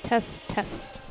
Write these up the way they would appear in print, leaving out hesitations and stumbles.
test, test.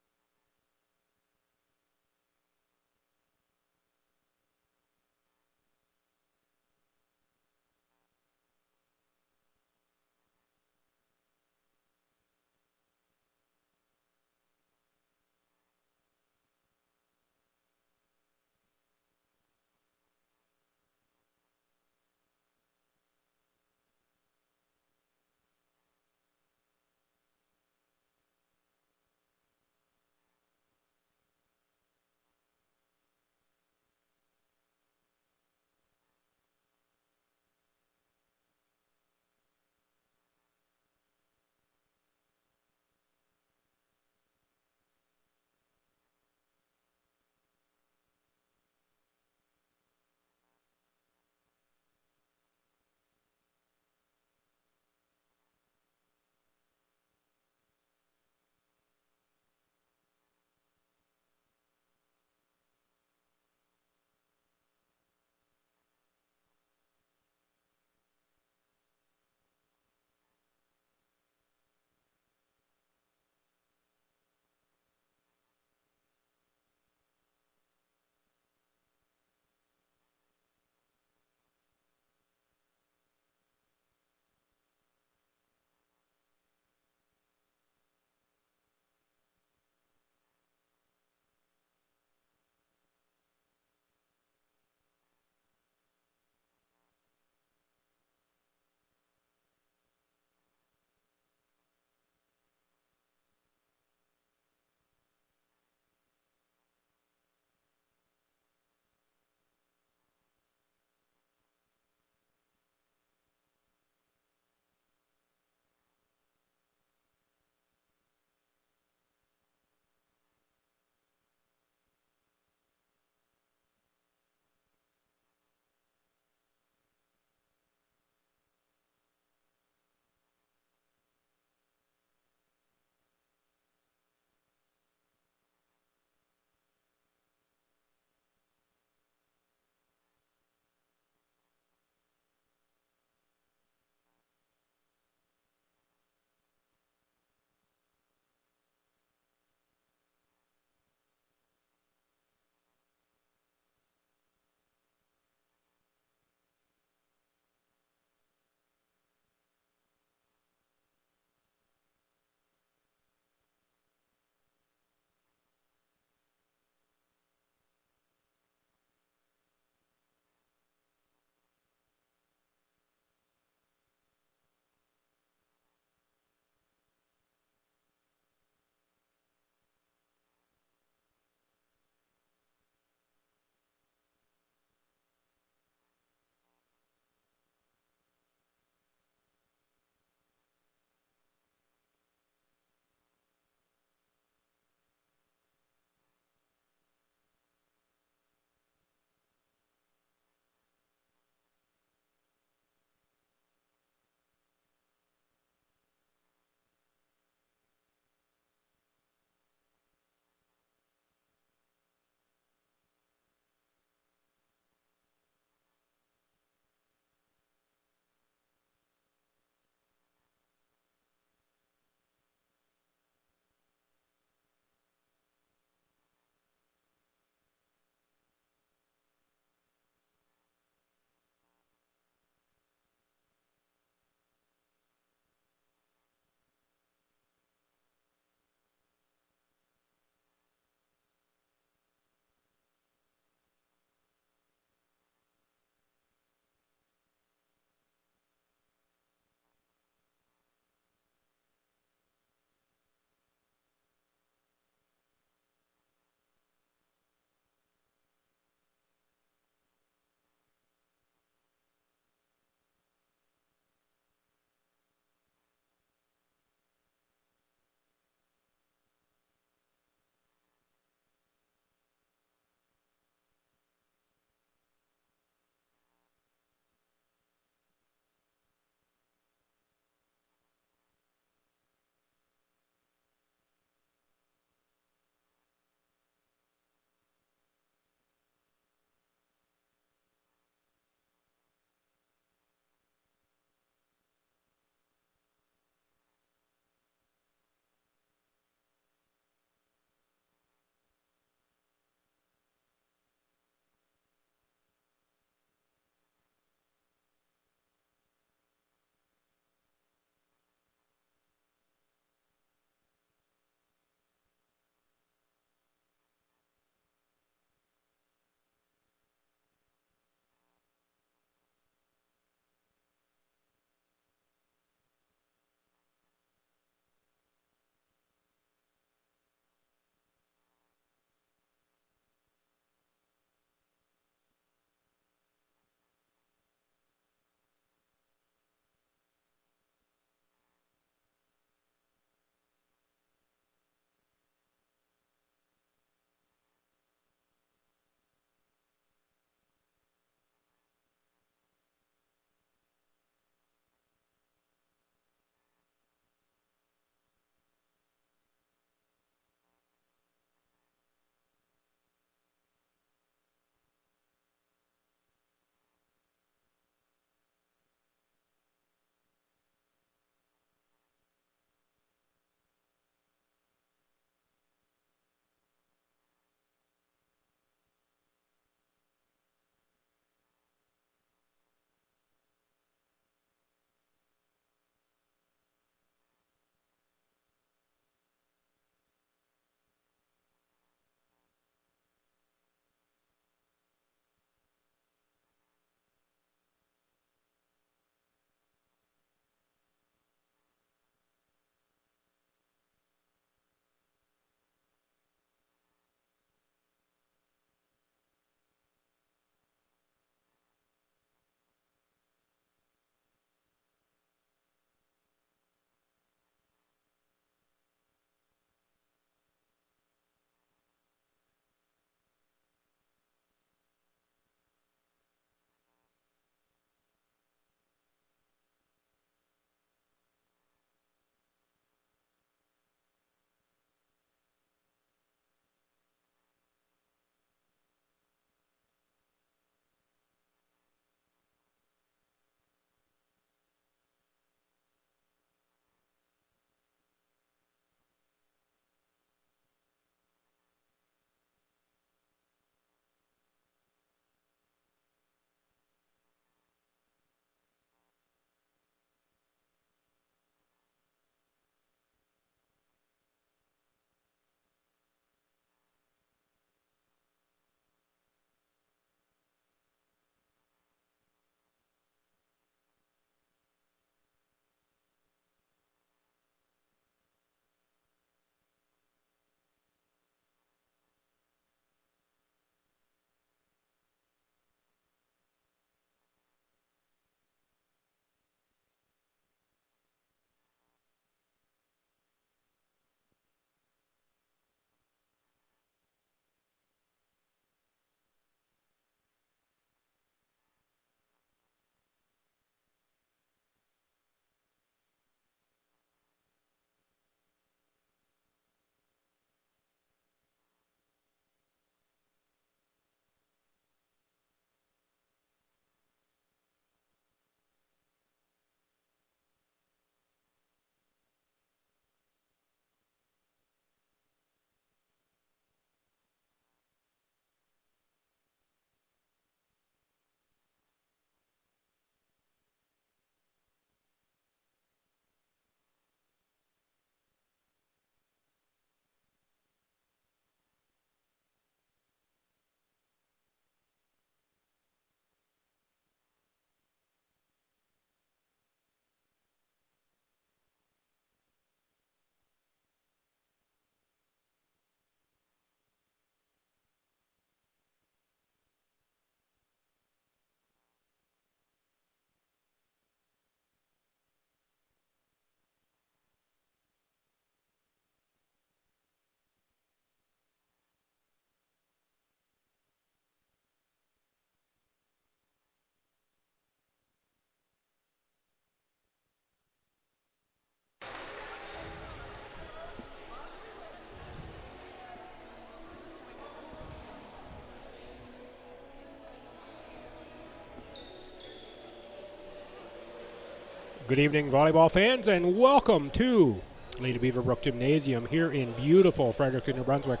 Good evening, volleyball fans, and welcome to Lady Beaverbrook Gymnasium here in beautiful Fredericton, New Brunswick.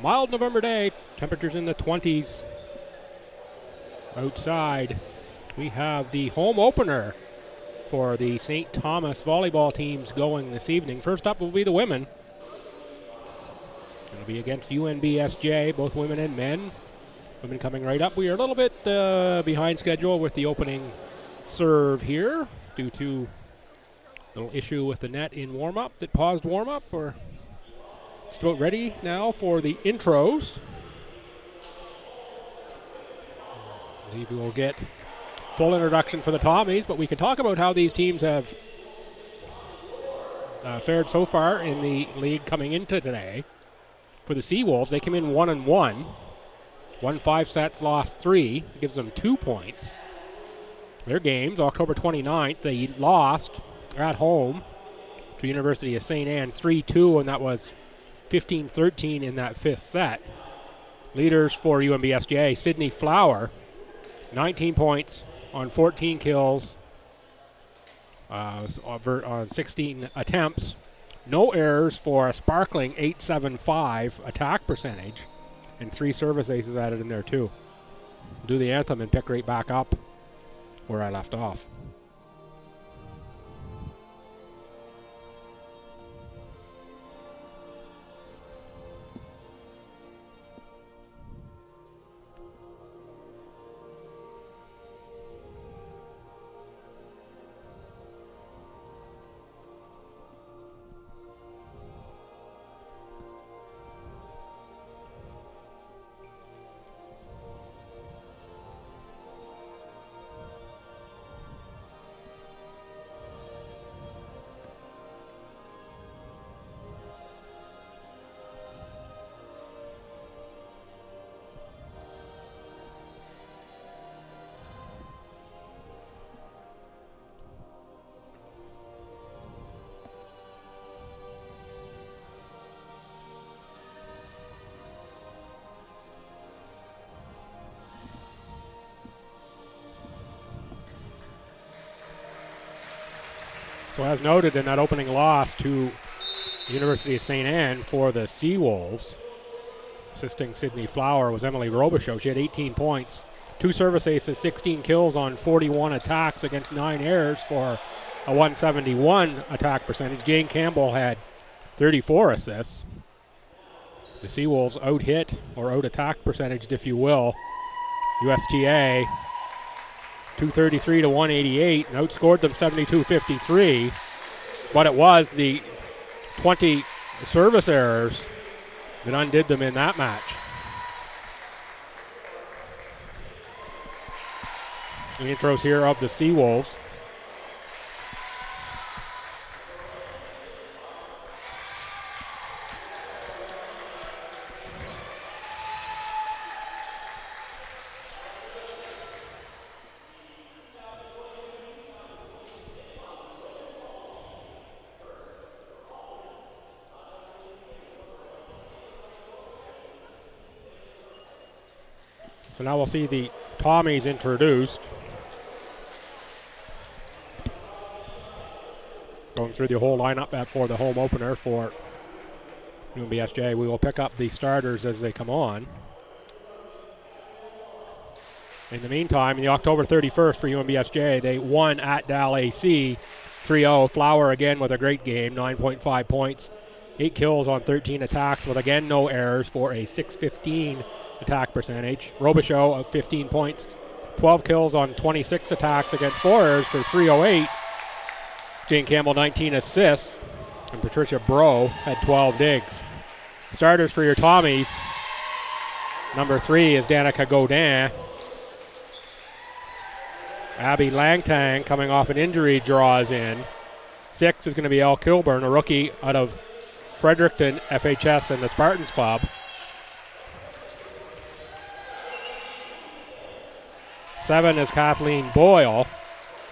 Mild November day, temperatures in the 20s. Outside, we have the home opener for the St. Thomas volleyball teams going this evening. First up will be the women. It'll be against UNBSJ, both women and men. Women coming right up. We are a little bit behind schedule with the opening serve here due to a little issue with the net in warm-up that paused warm-up. We're just about ready now for the intros. I believe we will get full introduction for the Tommies, but we can talk about how these teams have fared so far in the league coming into today. For the Seawolves, they came in 1-1. Won 5 sets, lost 3. Gives them 2 points. Their games, October 29th, they lost at home to University of St. Anne 3-2, and that was 15-13 in that 5th set. Leaders for UNBSJ, Sydney Flower, 19 points on 14 kills on 16 attempts. No errors for a sparkling 8.75 attack percentage, and 3 service aces added in there too. Do the anthem and pick right back up where I left off. So as noted in that opening loss to the University of St. Anne for the Seawolves, assisting Sydney Flower was Emily Robichaud. She had 18 points, 2 service aces, 16 kills on 41 attacks against 9 errors for a 171 attack percentage. Jane Campbell had 34 assists. The Seawolves out-hit, or out-attack percentage, if you will, USTA 233 to 188, and outscored them 72-53. But it was the 20 service errors that undid them in that match. The intros here of the Seawolves. So now we'll see the Tommies introduced. Going through the whole lineup for the home opener for UNBSJ. We will pick up the starters as they come on. In the meantime, in the October 31st for UNBSJ, they won at Dal AC 3-0. Flower again with a great game, 9.5 points, 8 kills on 13 attacks with again no errors for a 615 attack percentage. Robichaud 15 points, 12 kills on 26 attacks against 4 errors for 308. Jane Campbell 19 assists, and Patricia Bro had 12 digs. Starters for your Tommies. Number 3 is Danica Godin. Abby Langtang, coming off an injury, draws in. 6 is going to be Elle Kilburn, a rookie out of Fredericton FHS and the Spartans Club. 7 is Kathleen Boyle,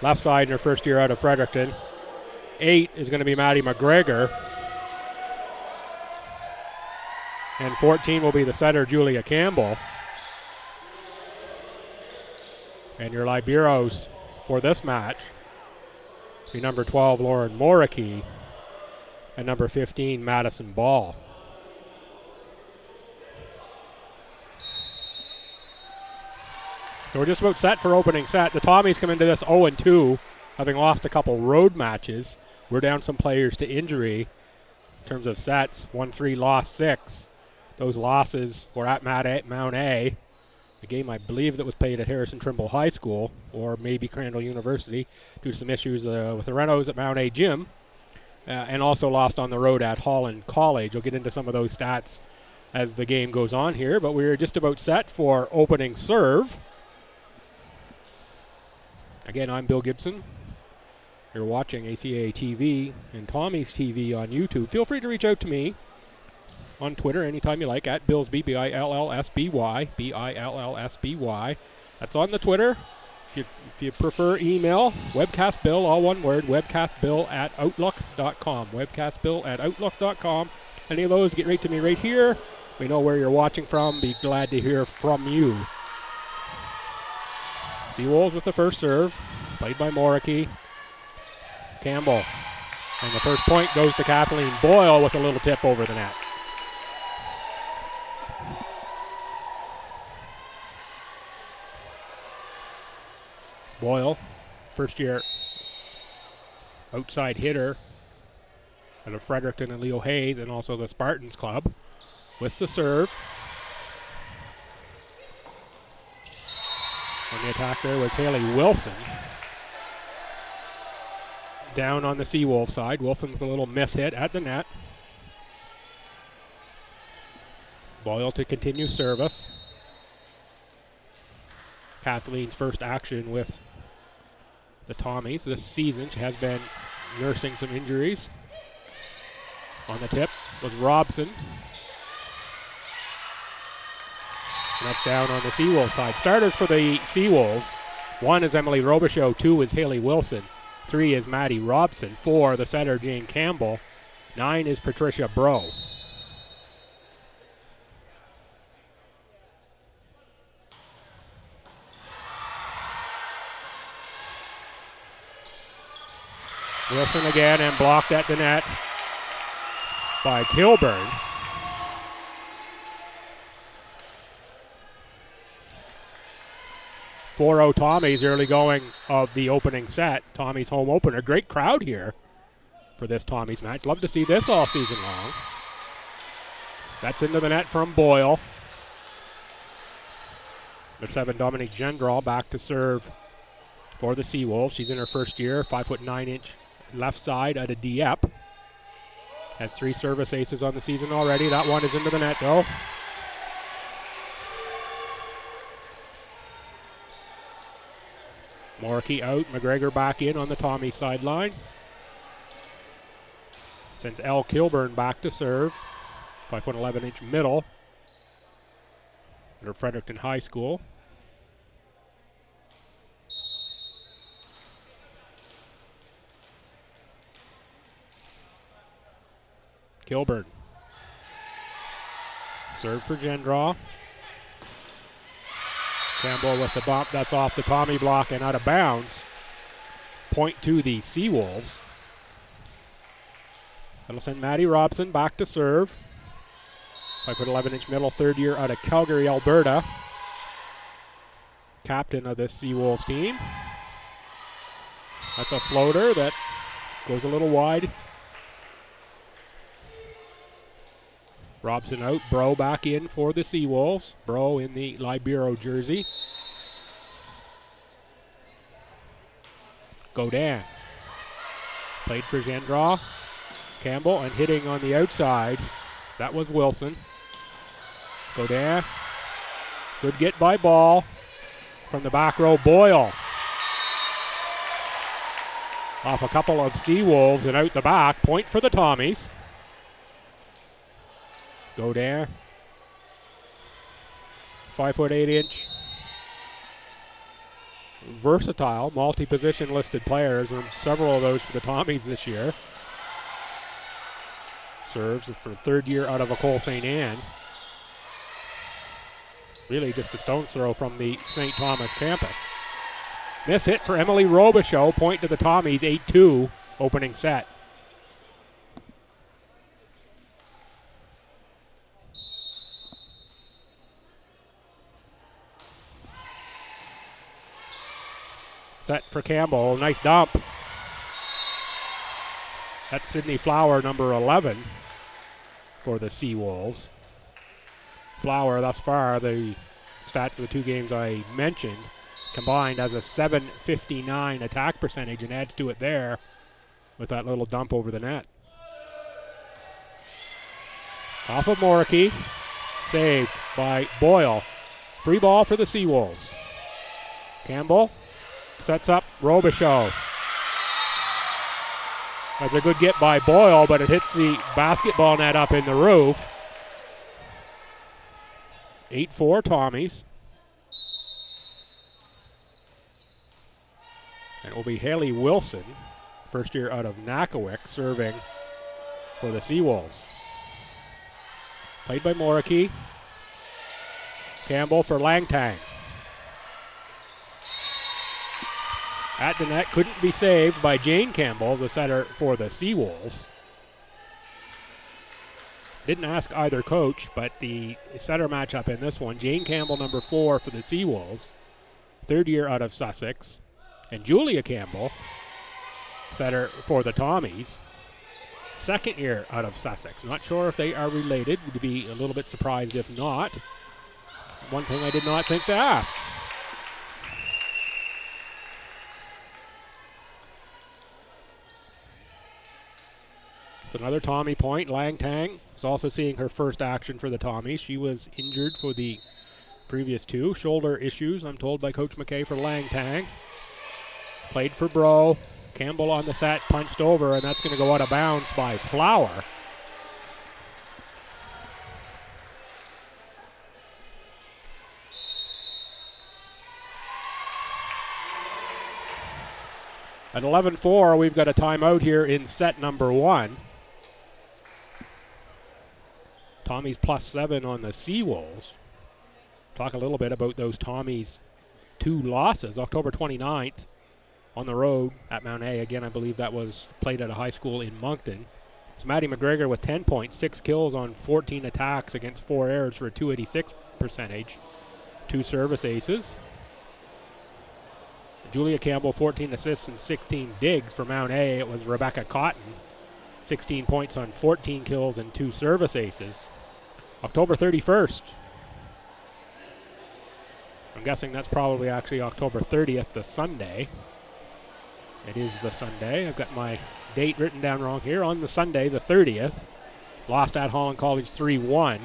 left side in her first year out of Fredericton. 8 is going to be Maddie McGregor. And 14 will be the setter, Julia Campbell. And your liberos for this match be number 12, Lauren Moriki, and number 15, Madison Ball. So we're just about set for opening set. The Tommies come into this 0-2, having lost a couple road matches. We're down some players to injury in terms of sets. 1-3, lost 6. Those losses were at Mount A, a game I believe that was played at Harrison Trimble High School, or maybe Crandall University, due to some issues with the Renos at Mount A Gym, and also lost on the road at Holland College. We'll get into some of those stats as the game goes on here, but we're just about set for opening serve. Again, I'm Bill Gibson. You're watching ACAA TV and Tommy's TV on YouTube. Feel free to reach out to me on Twitter anytime you like, at Billsby, Billsby, Billsby. That's on the Twitter. If you prefer email, webcastbill, all one word, webcastbill@outlook.com. Webcastbill@outlook.com. Any of those, get right to me right here. We know where you're watching from. Be glad to hear from you. Seawolves with the first serve, played by Moriki. Campbell. And the first point goes to Kathleen Boyle with a little tip over the net. Boyle, first year outside hitter out of Fredericton and Leo Hayes, and also the Spartans Club with the serve. On the attack there was Haley Wilson. Down on the Seawolf side. Wilson's a little miss hit at the net. Boyle to continue service. Kathleen's first action with the Tommies this season. She has been nursing some injuries. On the tip was Robson. And that's down on the Seawolf side. Starters for the Seawolves. 1 is Emily Robichaud. 2 is Haley Wilson. 3 is Maddie Robson. 4, the setter, Jane Campbell. 9 is Patricia Bro. Wilson again, and blocked at the net by Kilburn. .40 Tommies, early going of the opening set. Tommy's home opener. Great crowd here for this Tommy's match. Love to see this all season long. That's into the net from Boyle. Number 7, Dominique Gendral, back to serve for the Seawolves. She's in her first year, 5'9" left side out of Dieppe. Has 3 service aces on the season already. That one is into the net though. Moriki out, McGregor back in on the Tommy sideline. Sends Elle Kilburn back to serve. 5'11" middle. At Fredericton High School. Kilburn. Serve for Gendral. Campbell with the bump. That's off the Tommy block and out of bounds. Point to the Seawolves. That'll send Maddie Robson back to serve. 5'11" middle, third year out of Calgary, Alberta. Captain of this Seawolves team. That's a floater that goes a little wide. Robson out, Bro back in for the Seawolves. Bro in the Libero jersey. Godin. Played for Gendral. Campbell, and hitting on the outside. That was Wilson. Godin. Good get by Ball. From the back row, Boyle. Off a couple of Seawolves and out the back. Point for the Tommies. Godin. 5'8". Versatile, multi-position listed players, and several of those for the Tommies this year. Serves for third year out of École St. Anne. Really just a stone's throw from the St. Thomas campus. Miss hit for Emily Robichaud. Point to the Tommies, 8-2 opening set. Set for Campbell, nice dump. That's Sydney Flower, number 11 for the Seawolves. Flower, thus far, the stats of the two games I mentioned, combined has a .759 attack percentage and adds to it there with that little dump over the net. Off of Moriarty, saved by Boyle. Free ball for the Seawolves. Campbell sets up Robichaud. That's a good get by Boyle, but it hits the basketball net up in the roof. 8-4 Tommies. And it will be Haley Wilson, first year out of Nakawick, serving for the Seawolves. Played by Moriarty. Campbell for Langtang. At the net, couldn't be saved by Jane Campbell, the setter for the Seawolves. Didn't ask either coach, but the setter matchup in this one, Jane Campbell, number 4 for the Seawolves, third year out of Sussex, and Julia Campbell, setter for the Tommies, second year out of Sussex. Not sure if they are related. Would be a little bit surprised if not. One thing I did not think to ask. It's another Tommy point. Lang Tang is also seeing her first action for the Tommies. She was injured for the previous two. Shoulder issues, I'm told by Coach McKay, for Lang Tang. Played for Bro. Campbell on the set, punched over, and that's going to go out of bounds by Flower. At 11-4, we've got a timeout here in set number 1. Tommies +7 on the Seawolves. Talk a little bit about those Tommies' 2 losses. October 29th on the road at Mount A. Again, I believe that was played at a high school in Moncton. It's Maddie McGregor with 10 points, 6 kills on 14 attacks against 4 errors for a .286 percentage. 2 service aces. Julia Campbell, 14 assists and 16 digs for Mount A. It was Rebecca Cotton, 16 points on 14 kills and 2 service aces. October 31st. I'm guessing that's probably actually October 30th, the Sunday. It is the Sunday. I've got my date written down wrong here. On the Sunday, the 30th. Lost at Holland College 3-1.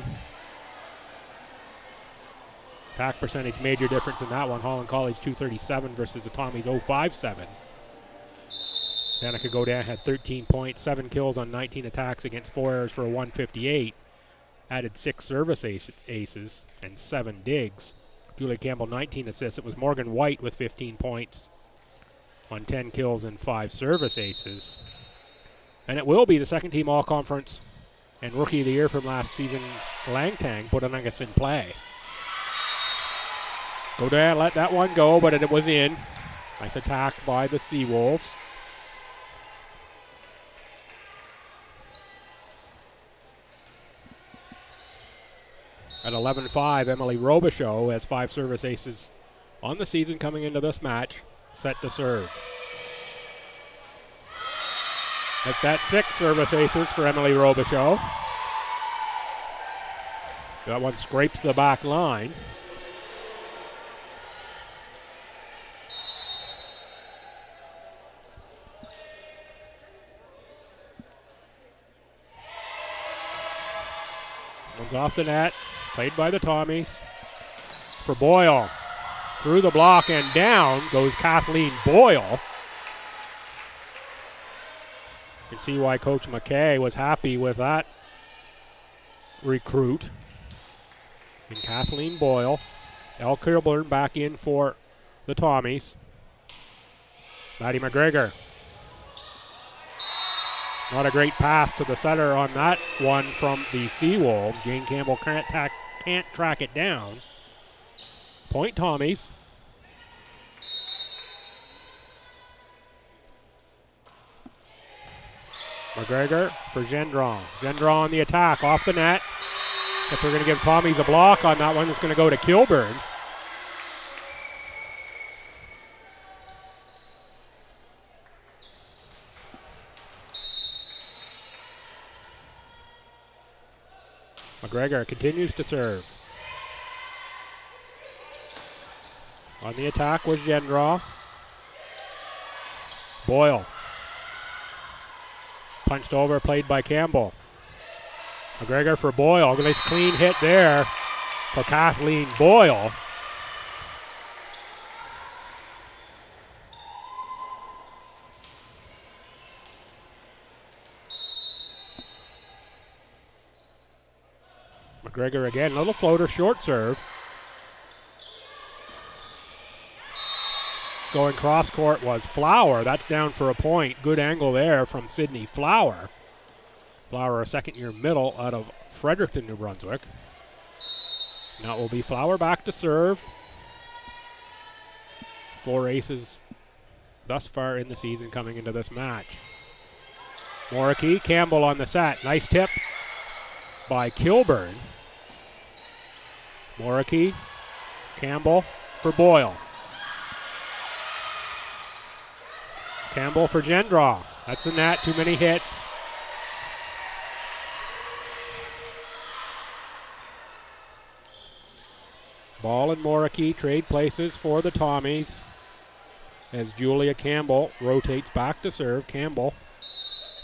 Attack percentage, major difference in that one. Holland College 237 versus the Tommies 057. Danica Godin had 13 points, 7 kills on 19 attacks against 4 errors for a 158. Added 6 service aces and 7 digs. Julia Campbell, 19 assists. It was Morgan White with 15 points on 10 kills and 5 service aces. And it will be the second team all-conference and rookie of the year from last season, Langtang, putting us in play. Godin let that one go, but it was in. Nice attack by the Seawolves. At 11-5, Emily Robichaud has 5 service aces on the season coming into this match, set to serve. Like that, 6 service aces for Emily Robichaud. That one scrapes the back line. One's off the net. Played by the Tommies. For Boyle. Through the block and down goes Kathleen Boyle. You can see why Coach McKay was happy with that recruit. And Kathleen Boyle. Elle Kilburn back in for the Tommies. Maddie McGregor. Not a great pass to the center on that one from the Seawolves. Jane Campbell can't track it down. Point Tommies. McGregor for Gendron. Gendron on the attack, off the net. Guess we're going to give Tommy's a block on that one. It's going to go to Kilburn. McGregor continues to serve. On the attack was Gendron. Boyle. Punched over, played by Campbell. McGregor for Boyle. Nice clean hit there for Kathleen Boyle. McGregor again, little floater, short serve. Going cross court was Flower. That's down for a point. Good angle there from Sydney Flower. Flower, a second-year middle out of Fredericton, New Brunswick. Now it will be Flower back to serve. 4 aces thus far in the season coming into this match. Moriarty, Campbell on the set. Nice tip by Kilburn. Moriarty, Campbell for Boyle. Campbell for Gendron. That's the net, too many hits. Ball and Moriarty trade places for the Tommies as Julia Campbell rotates back to serve. Campbell,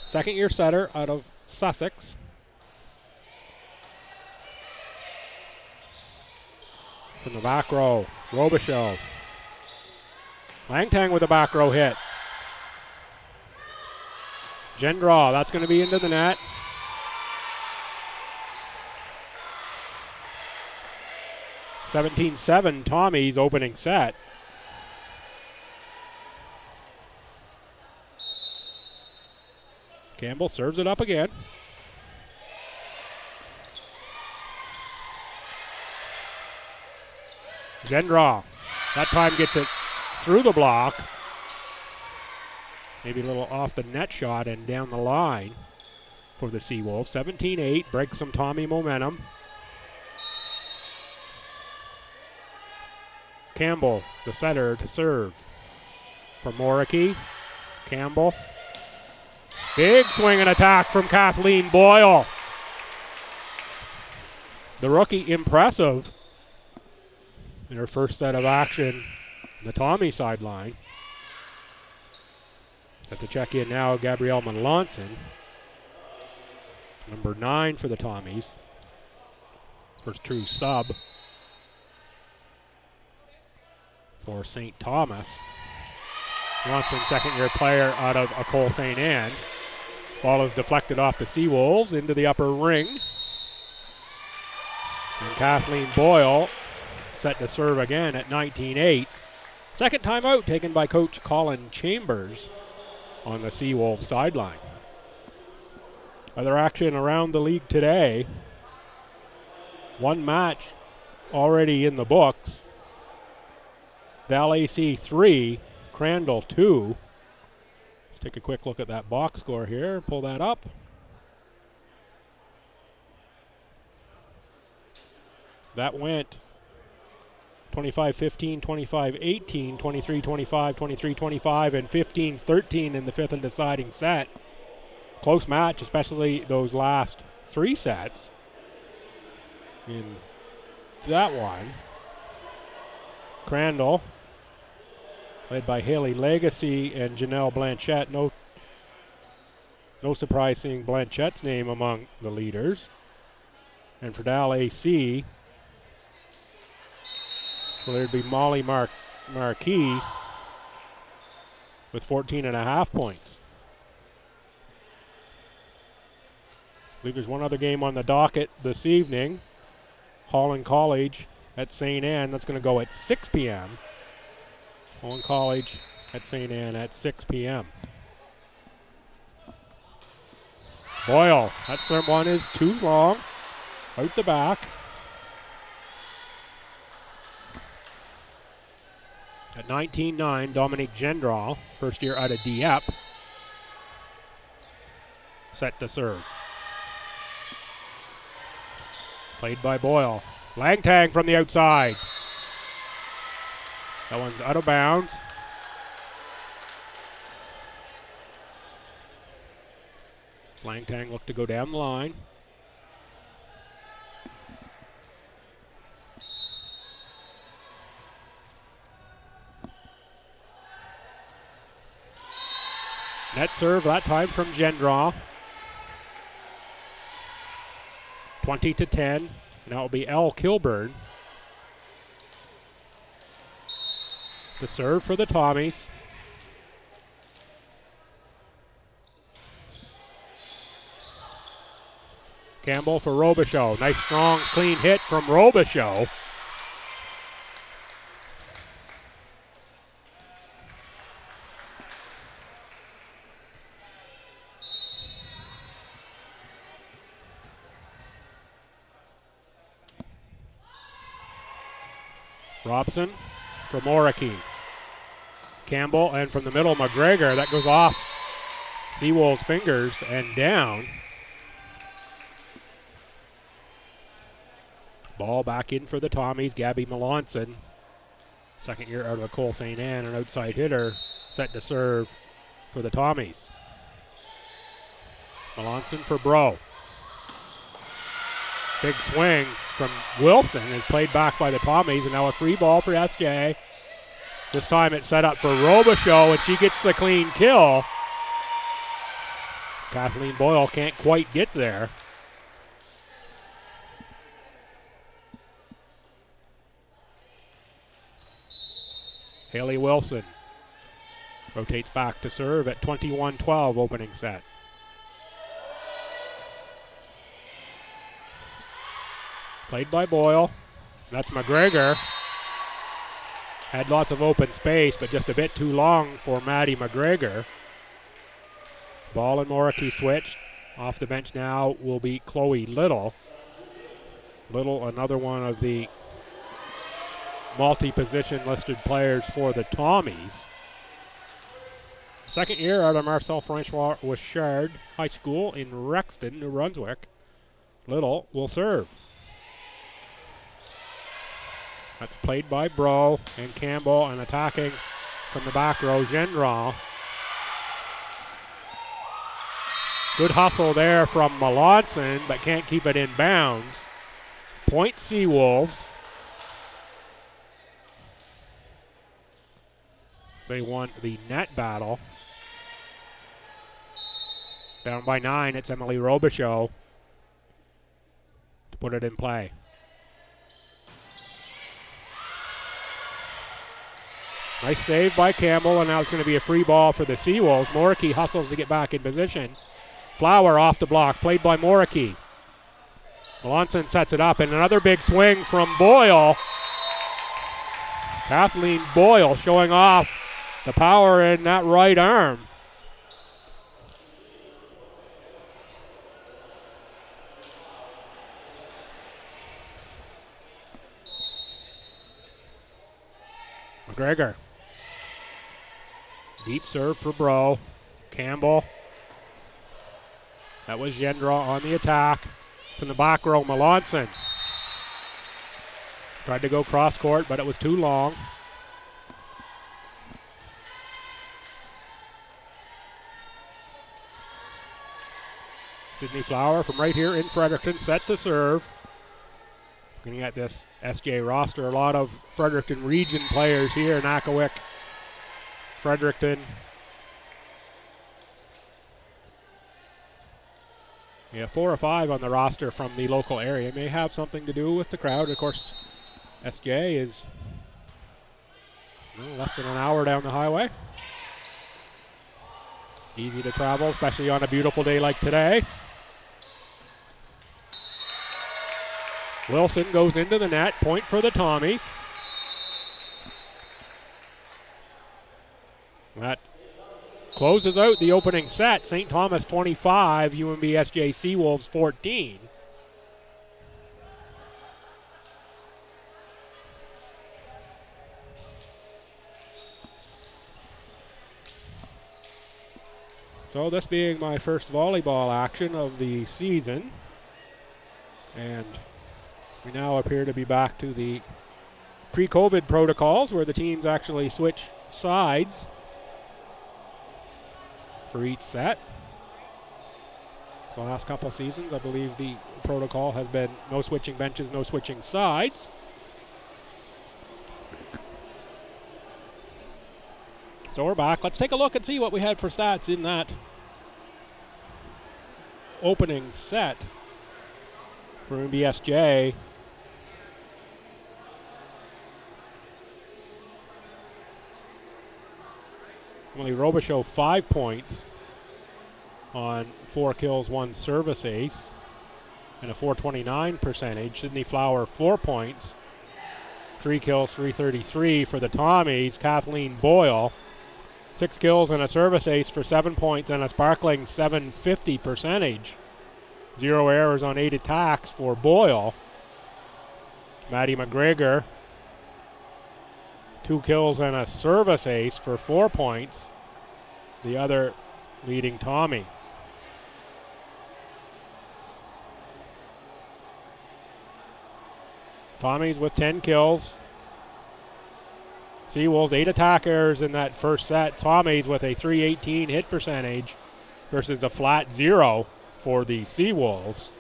second-year setter out of Sussex. From the back row, Robichaud. Langtang with a back row hit. Gendron, that's going to be into the net. (17-7) Tommy's opening set. Campbell serves it up again. Gendron, that time gets it through the block. Maybe a little off the net shot and down the line for the Seawolves. 17-8, breaks some Tommy momentum. Campbell, the setter, to serve. For Moriarty, Campbell. Big swing and attack from Kathleen Boyle. The rookie impressive in her first set of action on the Tommy sideline. Got to check in now, Gabrielle Monlanson. Number 9 for the Tommies. First true sub for St. Thomas. Monlanson, second-year player out of Ecole St. Anne. Ball is deflected off the Seawolves into the upper ring. And Kathleen Boyle set to serve again at 19-8. Second timeout taken by Coach Colin Chambers on the Seawolves sideline. Other action around the league today. One match already in the books. Val AC 3, Crandall 2. Let's take a quick look at that box score here. Pull that up. That went 25-15, 25-18, 23-25, 23-25, and 15-13 in the fifth and deciding set. Close match, especially those last 3 sets. In that one, Crandall, led by Haley Legacy and Janelle Blanchette. No surprise seeing Blanchette's name among the leaders. And for Dal AC, so there'd be Molly Marquis with 14.5 points. I believe there's one other game on the docket this evening. Holland College at St. Anne. That's going to go at 6 p.m. Holland College at St. Anne at 6 p.m. Boyle, that serve one is too long. Out the back. At 19-9, Dominique Gendron, first year out of Dieppe. set to serve. Played by Boyle. Langtang from the outside. That one's out of bounds. Langtang looked to go down the line. Net serve that time from Gendron. 20-10. Now it'll be L. Kilburn. The serve for the Tommies. Campbell for Robichaud. Nice, strong, clean hit from Robichaud. Robson for Moriarty. Campbell, and from the middle, McGregor. That goes off Seawolf's fingers and down. Ball back in for the Tommies. Gabby Melanson, second year out of Cole St. Anne, an outside hitter, set to serve for the Tommies. Melanson for Bro. Big swing from Wilson is played back by the Tommies, and now a free ball for SJ. This time it's set up for Robichaud, and she gets the clean kill. Kathleen Boyle can't quite get there. Haley Wilson rotates back to serve at 21-12 opening set. Played by Boyle. That's McGregor. Had lots of open space, but just a bit too long for Maddie McGregor. Ball and Moriarty switched. Off the bench now will be Chloe Little. Little, another one of the multi-position listed players for the Tommies. Second year out of Marcel Francois Wishard High School in Rexton, New Brunswick. Little will serve. That's played by Bro and Campbell, and attacking from the back row, Gendron. Good hustle there from Melanson, but can't keep it in bounds. Point Seawolves. They won the net battle. Down by 9, it's Emily Robichaud to put it in play. Nice save by Campbell, and now it's going to be a free ball for the Seawolves. Moriarty hustles to get back in position. Flower off the block, played by Moriarty. Melanson sets it up, and another big swing from Boyle. Kathleen Boyle showing off the power in that right arm. McGregor. Deep serve for Bro. Campbell. That was Gendron on the attack. From the back row, Melanson. Tried to go cross court, but it was too long. Sydney Flower from right here in Fredericton, set to serve. Looking at this SJ roster, a lot of Fredericton region players here. Nakawik, Fredericton. Yeah, 4 or 5 on the roster from the local area. It may have something to do with the crowd. Of course, SJ is less than an hour down the highway. Easy to travel, especially on a beautiful day like today. Wilson goes into the net. Point for the Tommies. That closes out the opening set. St. Thomas 25, UNBSJ Seawolves 14. So this being my first volleyball action of the season, and we now appear to be back to the pre-COVID protocols where the teams actually switch sides for each set. The last couple seasons, I believe the protocol has been no switching benches, no switching sides. So we're back. Let's take a look and see what we had for stats in that opening set for UNBSJ. Emily Robichaud 5 points on 4 kills, 1 service ace, and a .429 percentage. Sydney Flower 4 points, 3 kills, 333 for the Tommies. Kathleen Boyle 6 kills and a service ace for 7 points and a sparkling .750 percentage. 0 errors on 8 attacks for Boyle. Maddie McGregor 2 kills and a service ace for 4 points. The other leading Tommy. Tommies with 10 kills. Seawolves 8 attack errors in that first set. Tommies with a .318 hit percentage versus a flat 0 for the Seawolves.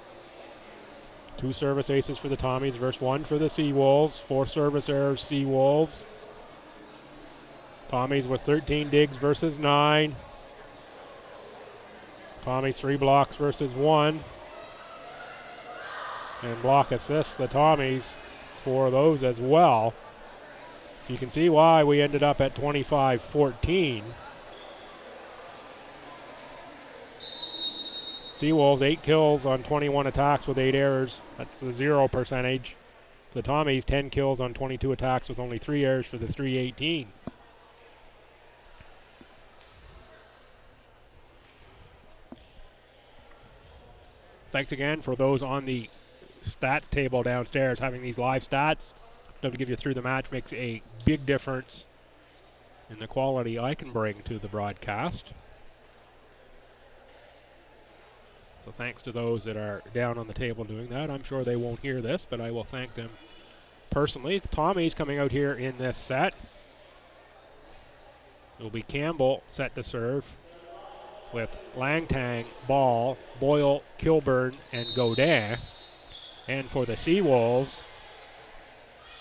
2 service aces for the Tommies versus 1 for the Seawolves. 4 service errors Seawolves. Tommies with 13 digs versus 9. Tommies 3 blocks versus 1. And block assists the Tommies for those as well. You can see why we ended up at 25-14. Seawolves 8 kills on 21 attacks with 8 errors. That's the 0 percentage. The Tommies 10 kills on 22 attacks with only 3 errors for the .318. Thanks again for those on the stats table downstairs. Having these live stats to give you through the match makes a big difference in the quality I can bring to the broadcast. So thanks to those that are down on the table doing that. I'm sure they won't hear this, but I will thank them personally. The Tommies coming out here in this set. It will be Campbell set to serve with Langtang, Ball, Boyle, Kilburn, and Godin. And for the Seawolves,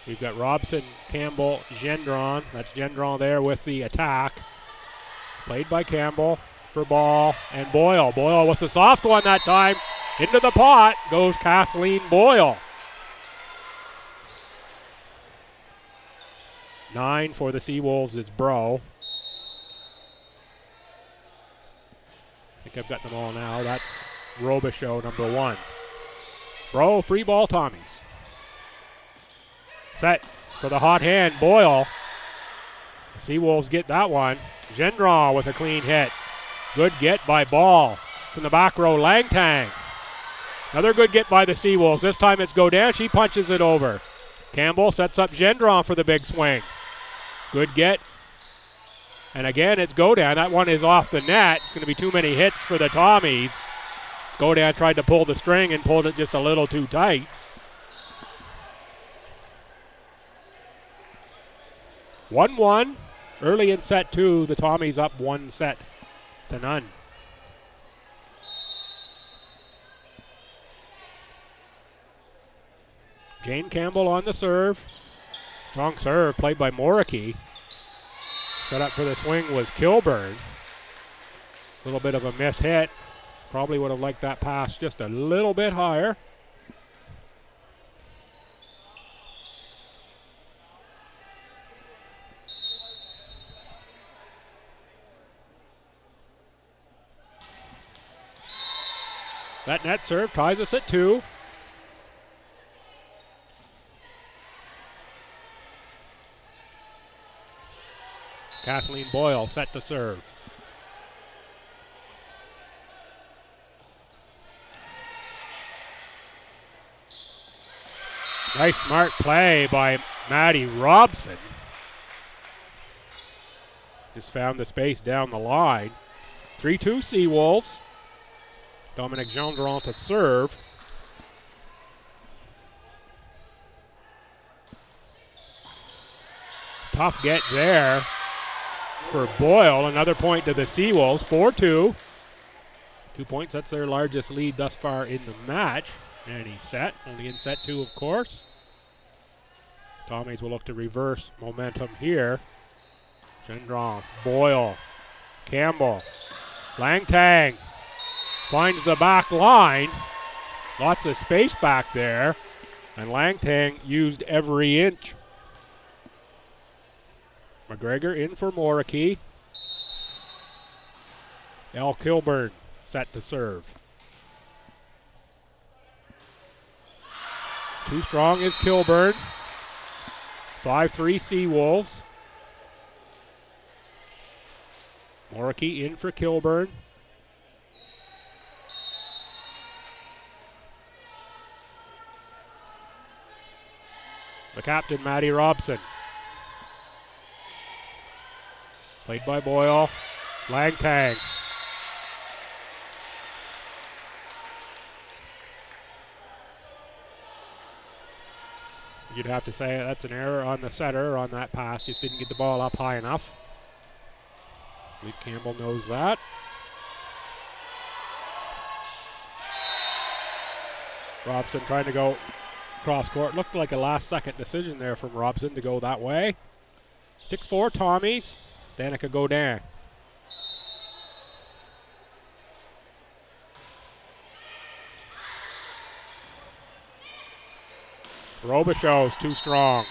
we've got Robson, Campbell, Gendron. That's Gendron there with the attack. Played by Campbell for Ball and Boyle. Boyle with the soft one that time. Into the pot goes Kathleen Boyle. 9 for the Seawolves is Bro. I think I've got them all now. That's Robichaud, number 1. Bro, free ball, Tommies. Set for the hot hand, Boyle. Seawolves get that one. Gendron with a clean hit. Good get by Ball. From the back row, Langtang. Another good get by the Seawolves. This time it's Godin. She punches it over. Campbell sets up Gendron for the big swing. Good get. And again, it's Godin. That one is off the net. It's going to be too many hits for the Tommies. Godin tried to pull the string and pulled it just a little too tight. (1-1) early in set 2. The Tommies up 1-0. Jane Campbell on the serve. Strong serve played by Moricky. Set up for the swing was Kilburn. A little bit of a miss hit. Probably would have liked that pass just a little bit higher. That net serve ties us at 2. Kathleen Boyle set to serve. Nice smart play by Maddie Robson. Just found the space down the line. 3-2 Seawolves. Dominic Gendron to serve. Tough get there for Boyle. Another point to the Seawolves. 4-2. 2 points, that's their largest lead thus far in the match. And he's set, only in set 2, of course. Tommies will look to reverse momentum here. Gendron, Boyle, Campbell, Langtang finds the back line. Lots of space back there. And Langtang used every inch. McGregor in for Moriki. Al Kilburn set to serve. Too strong is Kilburn. 5-3 Seawolves. Moriki in for Kilburn. The captain, Matty Robson. Played by Boyle. Langtang. You'd have to say that's an error on the setter on that pass. Just didn't get the ball up high enough. I believe Campbell knows that. Robson trying to go cross court. Looked like a last second decision there from Robson to go that way. 6-4 Tommies. Danica Godin. Robichaux's too strong.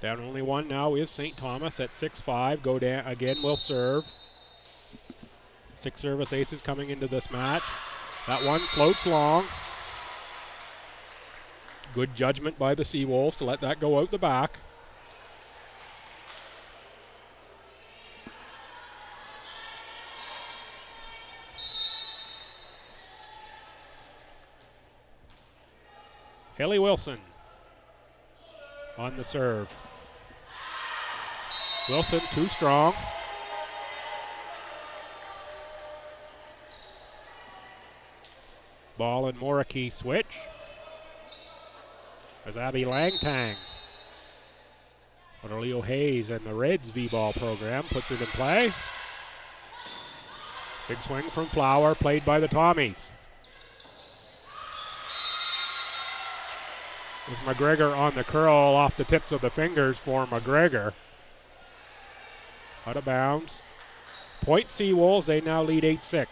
Down only one now is St. Thomas at 6-5. Godin again will serve. 6 service aces coming into this match. That one floats long. Good judgment by the Seawolves to let that go out the back. Haley Wilson on the serve. Wilson too strong. Ball and Moriki switch. As Abby Langtang, Leo Hayes and the Reds V-ball program puts it in play. Big swing from Flower, played by the Tommies. With McGregor on the curl off the tips of the fingers for McGregor. Out of bounds. Point Seawolves, they now lead 8-6.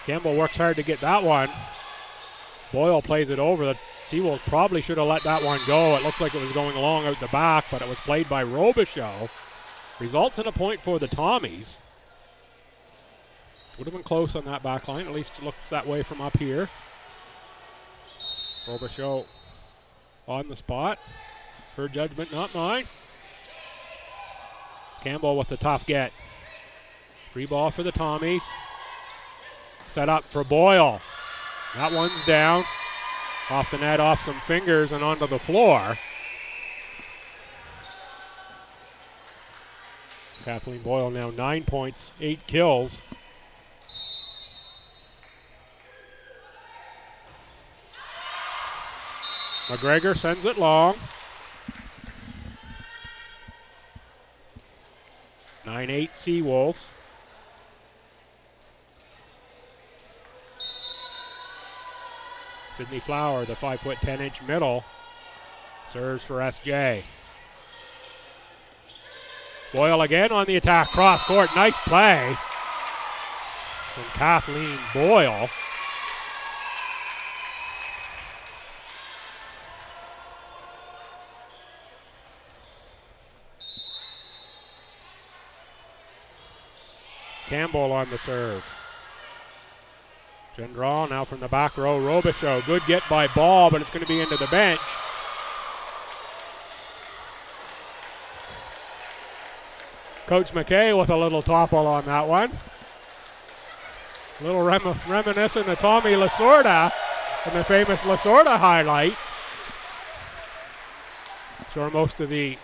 Campbell works hard to get that one. Boyle plays it over. The Seawolves probably should have let that one go. It looked like it was going along out the back, but it was played by Robichaux. Results in a point for the Tommies. Would have been close on that back line. At least it looks that way from up here. Robichaux on the spot. Her judgment, not mine. Campbell with the tough get. Free ball for the Tommies. Set up for Boyle. That one's down. Off the net, off some fingers, and onto the floor. Kathleen Boyle now 9 points, 8 kills. McGregor sends it long. 9-8 Seawolves. Sydney Flower, the 5'10" middle, serves for SJ. Boyle again on the attack, cross court, nice play from Kathleen Boyle. Campbell on the serve. Gendron now from the back row. Robichaux, good get by Ball, but it's going to be into the bench. Coach McKay with a little topple on that one. A little reminiscent of Tommy Lasorda and the famous Lasorda highlight. Sure most of the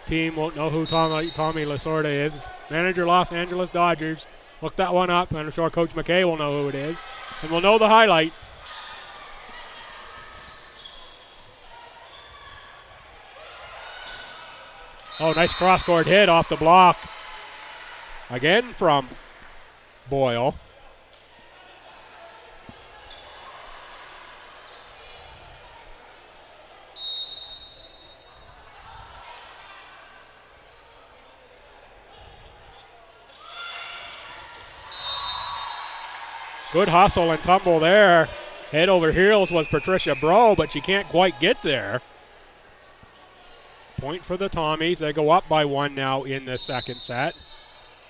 team won't know who Tommy Lasorda is. Manager, Los Angeles Dodgers. Look that one up, and I'm sure Coach McKay will know who it is. And we'll know the highlight. Oh, nice cross-court hit off the block. Again from Boyle. Good hustle and tumble there. Head over heels was Patricia Bro, but she can't quite get there. Point for the Tommies. They go up by one now in the second set.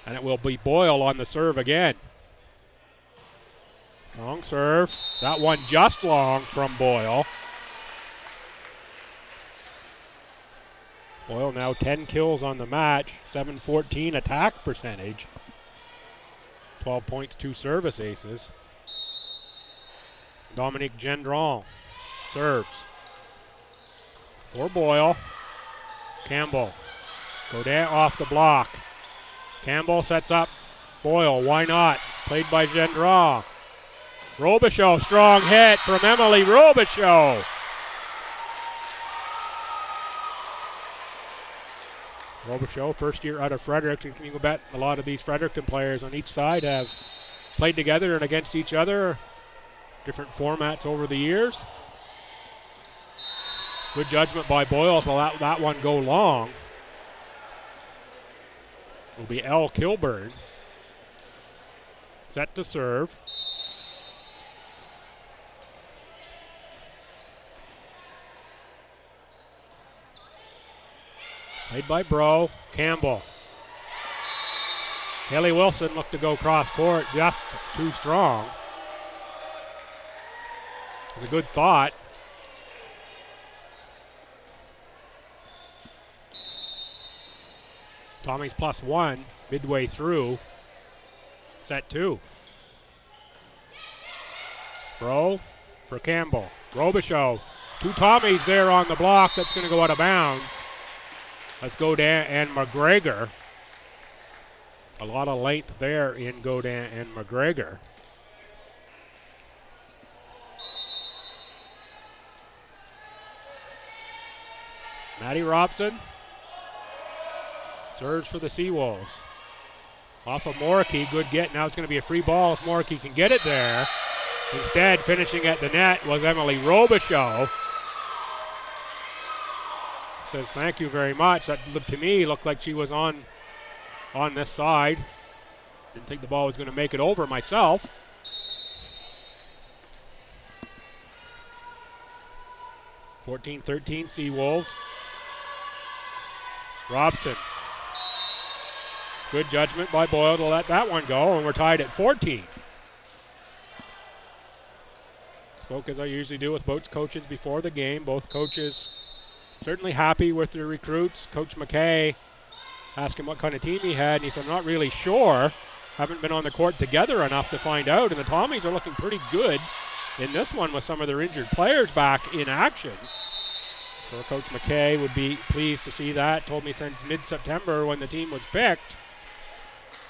And it will be Boyle on the serve again. Long serve. That one just long from Boyle. Boyle now 10 kills on the match. 714 attack percentage. 12 points, 2 service aces. Dominique Gendron serves. For Boyle. Campbell. Godin off the block. Campbell sets up Boyle. Why not? Played by Gendron. Robichaud, strong hit from Emily Robichaud. Robichaud, first year out of Fredericton. Can you bet a lot of these Fredericton players on each side have played together and against each other, different formats over the years. Good judgment by Boyle to let that one go long. Will be Elle Kilburn. Set to serve. Played by Bro. Campbell. Haley Wilson looked to go cross court, just too strong. It was a good thought. Tommy's +1 midway through set 2. Bro for Campbell. Robichaud. 2 Tommies there on the block. That's going to go out of bounds. Let's Godin and McGregor. A lot of length there in Godin and McGregor. Maddie Robson serves for the Seawolves. Off of Moriarty, good get. Now it's going to be a free ball if Moriarty can get it there. Instead, finishing at the net was Emily Robichaud. Says thank you very much. That to me looked like she was on this side. Didn't think the ball was going to make it over myself. (14-13) Seawolves. Robson. Good judgment by Boyle to let that one go, and we're tied at 14. Spoke as I usually do with both coaches before the game. Both coaches certainly happy with their recruits. Coach McKay asked him what kind of team he had, and he said, I'm not really sure. Haven't been on the court together enough to find out, and the Tommies are looking pretty good in this one with some of their injured players back in action. So Coach McKay would be pleased to see that. Told me since mid-September when the team was picked,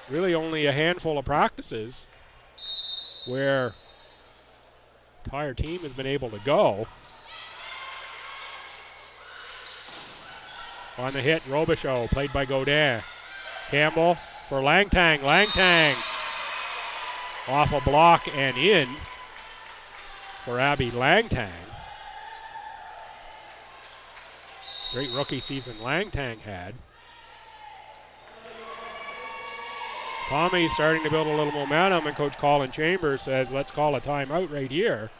really only a handful of practices where the entire team has been able to go. On the hit, Robichaud, played by Godin. Campbell for Langtang. Langtang off a block and in for Abby Langtang. Great rookie season Langtang had. Tommy's starting to build a little momentum, and Coach Colin Chambers says, let's call a timeout right here.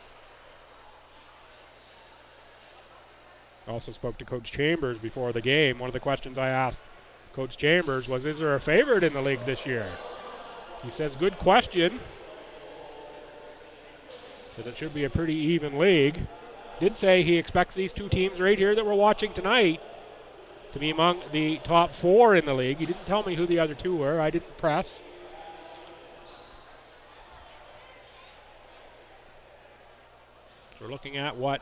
Also spoke to Coach Chambers before the game. One of the questions I asked Coach Chambers was, is there a favorite in the league this year? He says, good question. Said it should be a pretty even league. Did say he expects these two teams right here that we're watching tonight to be among the top 4 in the league. You didn't tell me who the other 2 were. I didn't press. So we're looking at what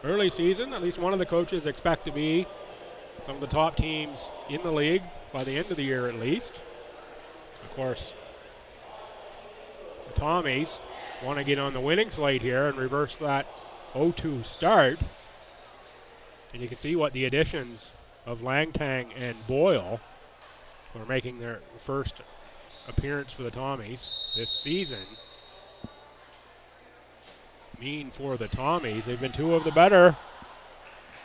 early season, at least one of the coaches expect to be some of the top teams in the league by the end of the year at least. Of course, the Tommies want to get on the winning slate here and reverse that 0-2 start. And you can see what the additions of Langtang and Boyle, who are making their first appearance for the Tommies this season, mean for the Tommies. They've been 2 of the better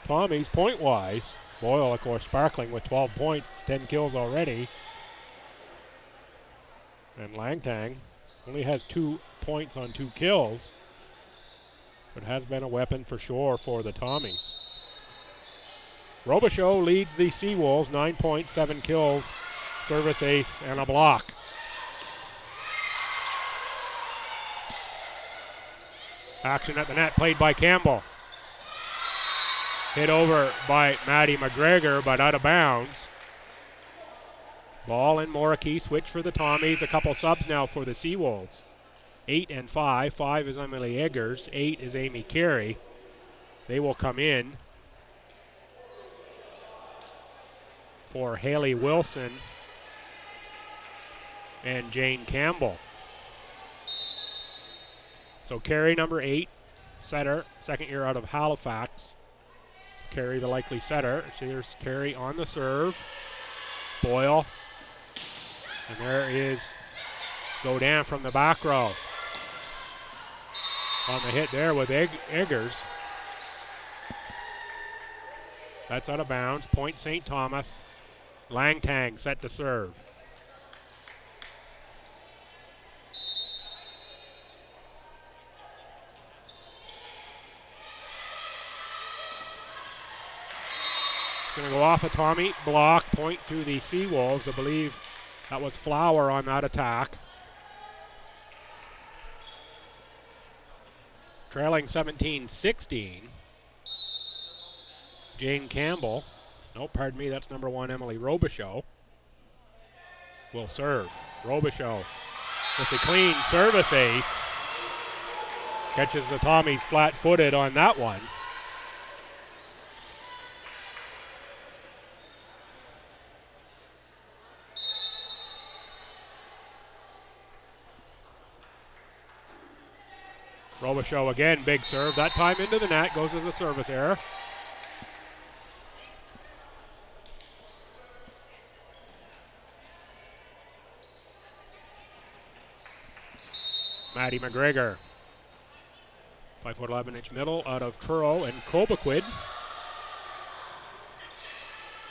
Tommies point-wise. Boyle, of course, sparkling with 12 points, 10 kills already. And Langtang only has 2 points on 2 kills, but has been a weapon for sure for the Tommies. Robichaud leads the Seawolves, 9 points, 7 kills, service ace, and a block. Action at the net played by Campbell. Hit over by Maddie McGregor, but out of bounds. Ball and Moriarty switch for the Tommies. A couple subs now for the Seawolves. 8 and 5. 5 is Emily Eggers. 8 is Amy Carey. They will come in for Haley Wilson and Jane Campbell. So Carey, number 8, setter, second year out of Halifax. Carey, the likely setter. Here's Carey on the serve. Boyle. And there is Godin from the back row. On the hit there with Eggers. That's out of bounds. Point St. Thomas. Langtang set to serve. Going to go off a Tommy block, point to the Seawolves. I believe that was Flower on that attack. Trailing 17-16. Jane Campbell. No, pardon me, that's number 1, Emily Robichaud. Will serve. Robichaud with a clean service ace. Catches the Tommies flat-footed on that one. Robichaud again, big serve. That time into the net, goes as a service error. Maddie McGregor. 5'11" middle out of Truro and Cobequid.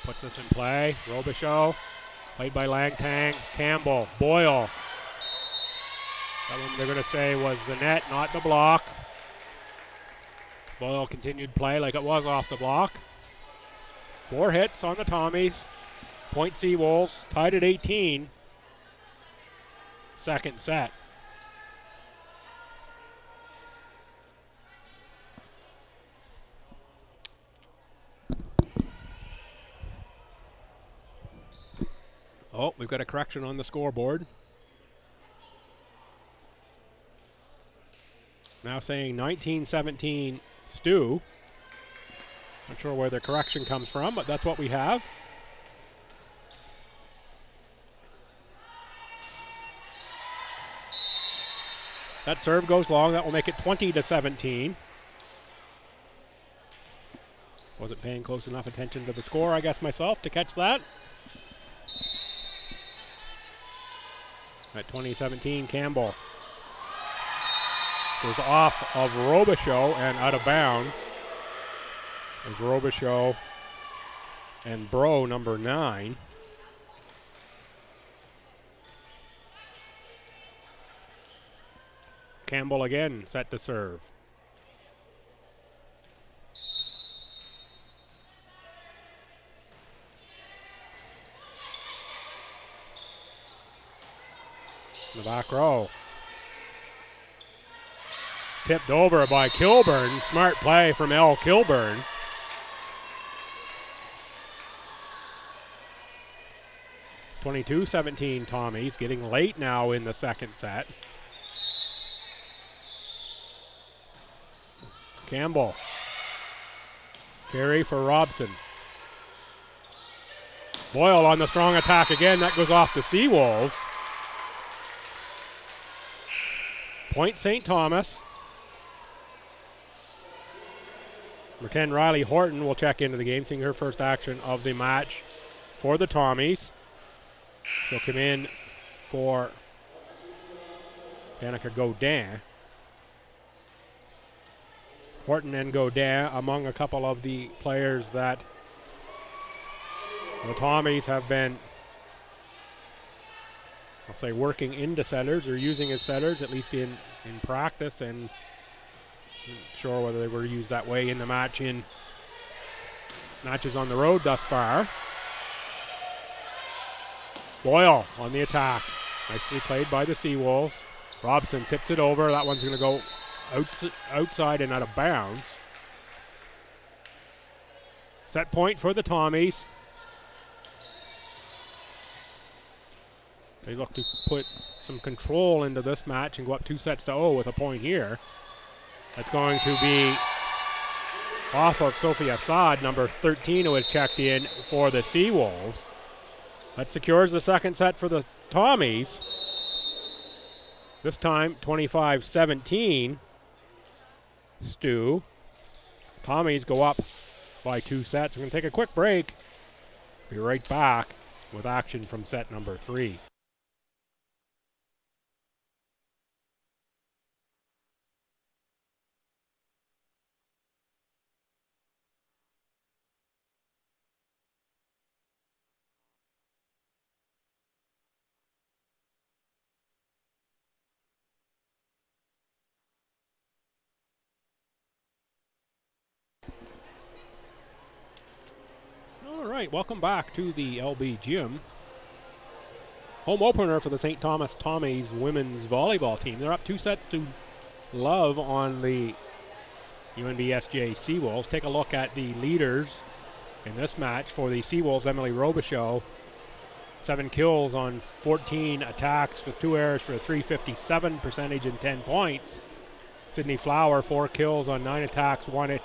Puts this in play. Robichaud, played by Langtang. Campbell, Boyle. That one they're going to say was the net, not the block. Boyle continued play like it was off the block. 4 hits on the Tommies. Point Seawolves, tied at 18. Second set. Oh, we've got a correction on the scoreboard. Now saying 19-17 STU. Not sure where the correction comes from, but that's what we have. That serve goes long. That will make it 20-17. Wasn't paying close enough attention to the score, I guess, myself to catch that. At 20-17, Campbell goes off of Robichaud and out of bounds. There's Robichaud and Bro, number 9. Campbell again set to serve. In the back row. Tipped over by Kilburn. Smart play from Elle Kilburn. 22-17 Tommies, getting late now in the second set. Campbell. Carry for Robson. Boyle on the strong attack again. That goes off the Seawolves. Point St. Thomas. Number 10, Riley Horton, will check into the game, seeing her first action of the match for the Tommies. She'll come in for Danica Godin. Horton and Godin among a couple of the players that the Tommies have been, I'll say, working into setters or using as setters, at least in practice, and I'm not sure whether they were used that way in the match in matches on the road thus far. Boyle on the attack. Nicely played by the Seawolves. Robson tips it over. That one's going to go outside and out of bounds. Set point for the Tommies. They look to put some control into this match and go up 2-0 with a point here. That's going to be off of Sophie Assad, number 13, who has checked in for the Seawolves. That secures the second set for the Tommies. This time 25-17. Stu. Tommies go up by 2 sets. We're going to take a quick break. Be right back with action from set number 3. All right, welcome back to the LB Gym. Home opener for the St. Thomas Tommies women's volleyball team. They're up 2-0 on the UNBSJ Seawolves. Take a look at the leaders in this match. For the Seawolves, Emily Robichaud, 7 kills on 14 attacks with 2 errors for a .357 percentage and 10 points. Sydney Flower, 4 kills on 9 attacks, 1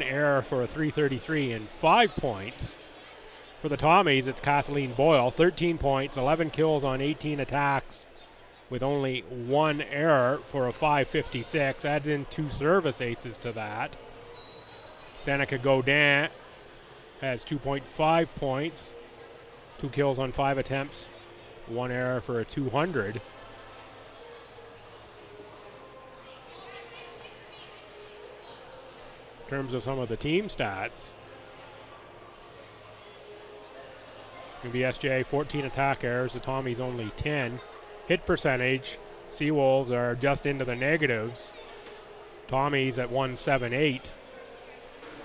error for a .333 and 5 points. For the Tommies, it's Kathleen Boyle, 13 points, 11 kills on 18 attacks with only 1 error for a .556. Adds in 2 service aces to that. Danica Godin has 2.5 points, 2 kills on 5 attempts, 1 error for a .200. In terms of some of the team stats, UNBSJ 14 attack errors, the Tommies only 10. Hit percentage, Seawolves are just into the negatives. Tommies at 178.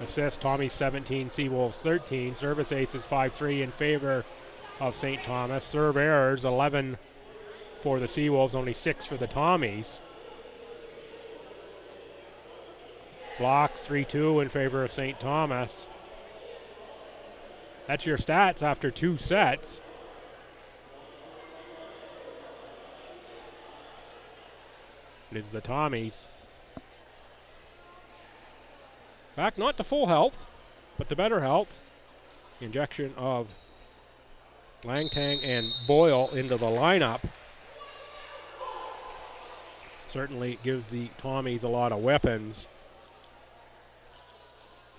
Assists, Tommies 17, Seawolves 13. Service aces 5-3 in favor of St. Thomas. Serve errors 11 for the Seawolves, only 6 for the Tommies. Blocks 3-2 in favor of St. Thomas. That's your stats after 2 sets. It is the Tommies. Back not to full health, but to better health. Injection of Langtang and Boyle into the lineup certainly gives the Tommies a lot of weapons.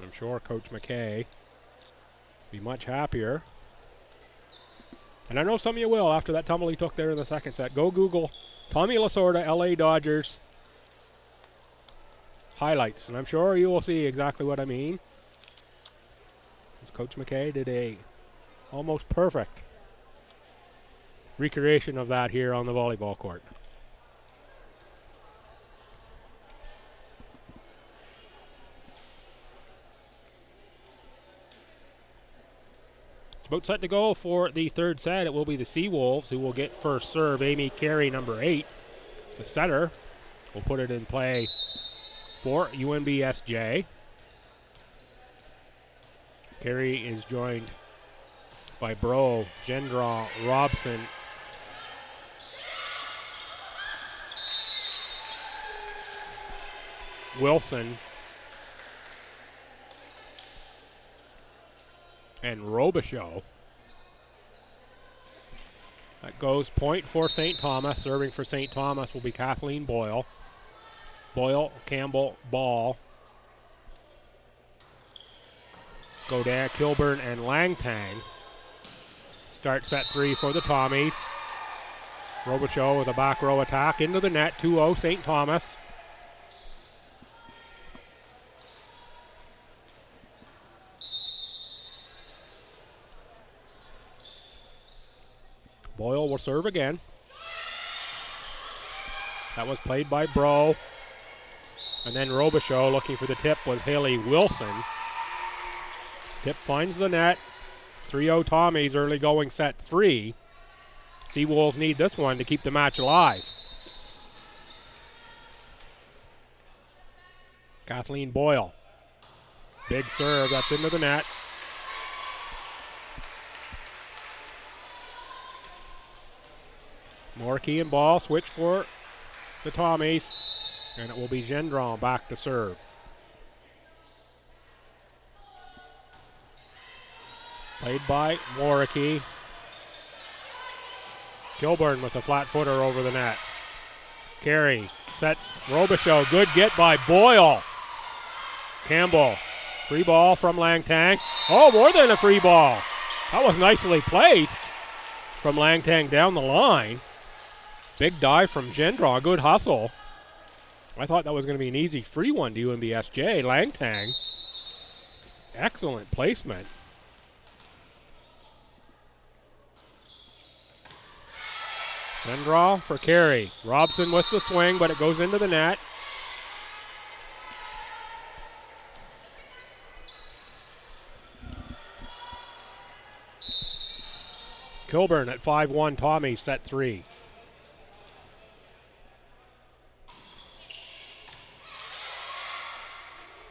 I'm sure Coach McKay be much happier. And I know some of you will after that tumble he took there in the second set. Go Google Tommy Lasorda, LA Dodgers highlights, and I'm sure you will see exactly what I mean. Coach McKay did a almost perfect recreation of that here on the volleyball court. About set to go for the third set. It will be the Seawolves who will get first serve. Amy Carey, number 8, the setter, will put it in play for UNBSJ. Carey is joined by Bro, Gendron, Robson. Wilson. And Robichaud. That goes point for St. Thomas. Serving for St. Thomas will be Kathleen Boyle. Boyle, Campbell, Ball. Godin, Kilburn, and Langtang. Start set 3 for the Tommies. Robichaud with a back row attack into the net. 2-0 St. Thomas. Boyle will serve again. That was played by Bro. And then Robichaud looking for the tip with Haley Wilson. Tip finds the net. 3-0 Tommies early going set 3. Seawolves need this one to keep the match alive. Kathleen Boyle. Big serve, that's into the net. Morkey and Ball switch for the Tommies. And it will be Gendron back to serve. Played by Morkey. Kilburn with a flat footer over the net. Carey sets Robichaud. Good get by Boyle. Campbell. Free ball from Langtang. Oh, more than a free ball. That was nicely placed from Langtang down the line. Big dive from Gendron. Good hustle. I thought that was going to be an easy free one to UNBSJ. Langtang. Excellent placement. Gendron for Carey. Robson with the swing, but it goes into the net. Kilburn at 5-1. Tommy set 3.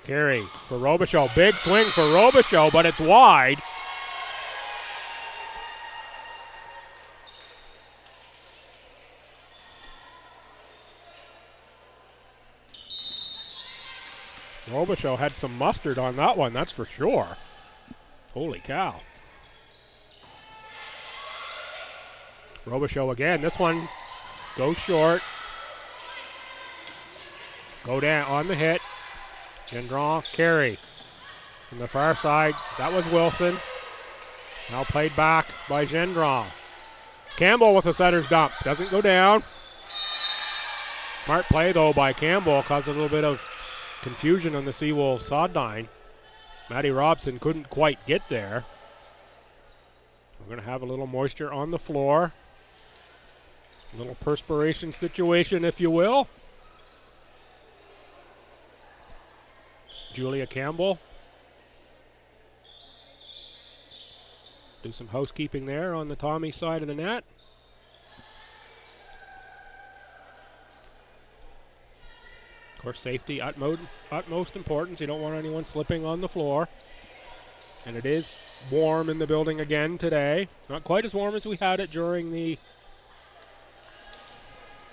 Carey for Robichaud. Big swing for Robichaud, but it's wide. Robichaud had some mustard on that one, that's for sure. Holy cow. Robichaud again. This one goes short. Godin on the hit. Gendron, Carey. From the far side, that was Wilson. Now played back by Gendron. Campbell with a setter's dump. Doesn't go down. Smart play, though, by Campbell. Caused a little bit of confusion on the Seawolves sideline. Maddie Robson couldn't quite get there. We're going to have a little moisture on the floor. A little perspiration situation, if you will. Julia Campbell. Do some housekeeping there on the Tommy side of the net. Of course, safety utmost importance. You don't want anyone slipping on the floor. And it is warm in the building again today. Not quite as warm as we had it during the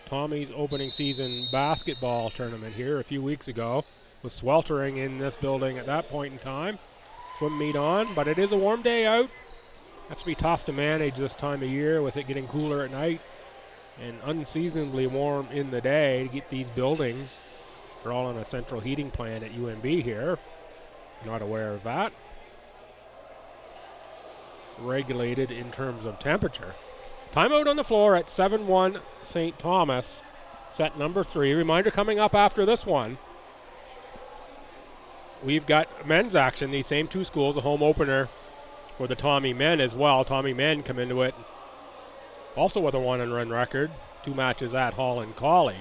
Tommy's opening season basketball tournament here a few weeks ago. Was sweltering in this building at that point in time. Swim meet on, but it is a warm day out. Has to be tough to manage this time of year with it getting cooler at night and unseasonably warm in the day to get these buildings. They're all on a central heating plant at UNB here. Not aware of that. Regulated in terms of temperature. Timeout on the floor at 7-1 St. Thomas. Set number 3. Reminder coming up after this one. We've got men's action. These same two schools, a home opener for the Tommy men as well. Tommy men come into it also with a 1-run record. 2 matches at Holland College.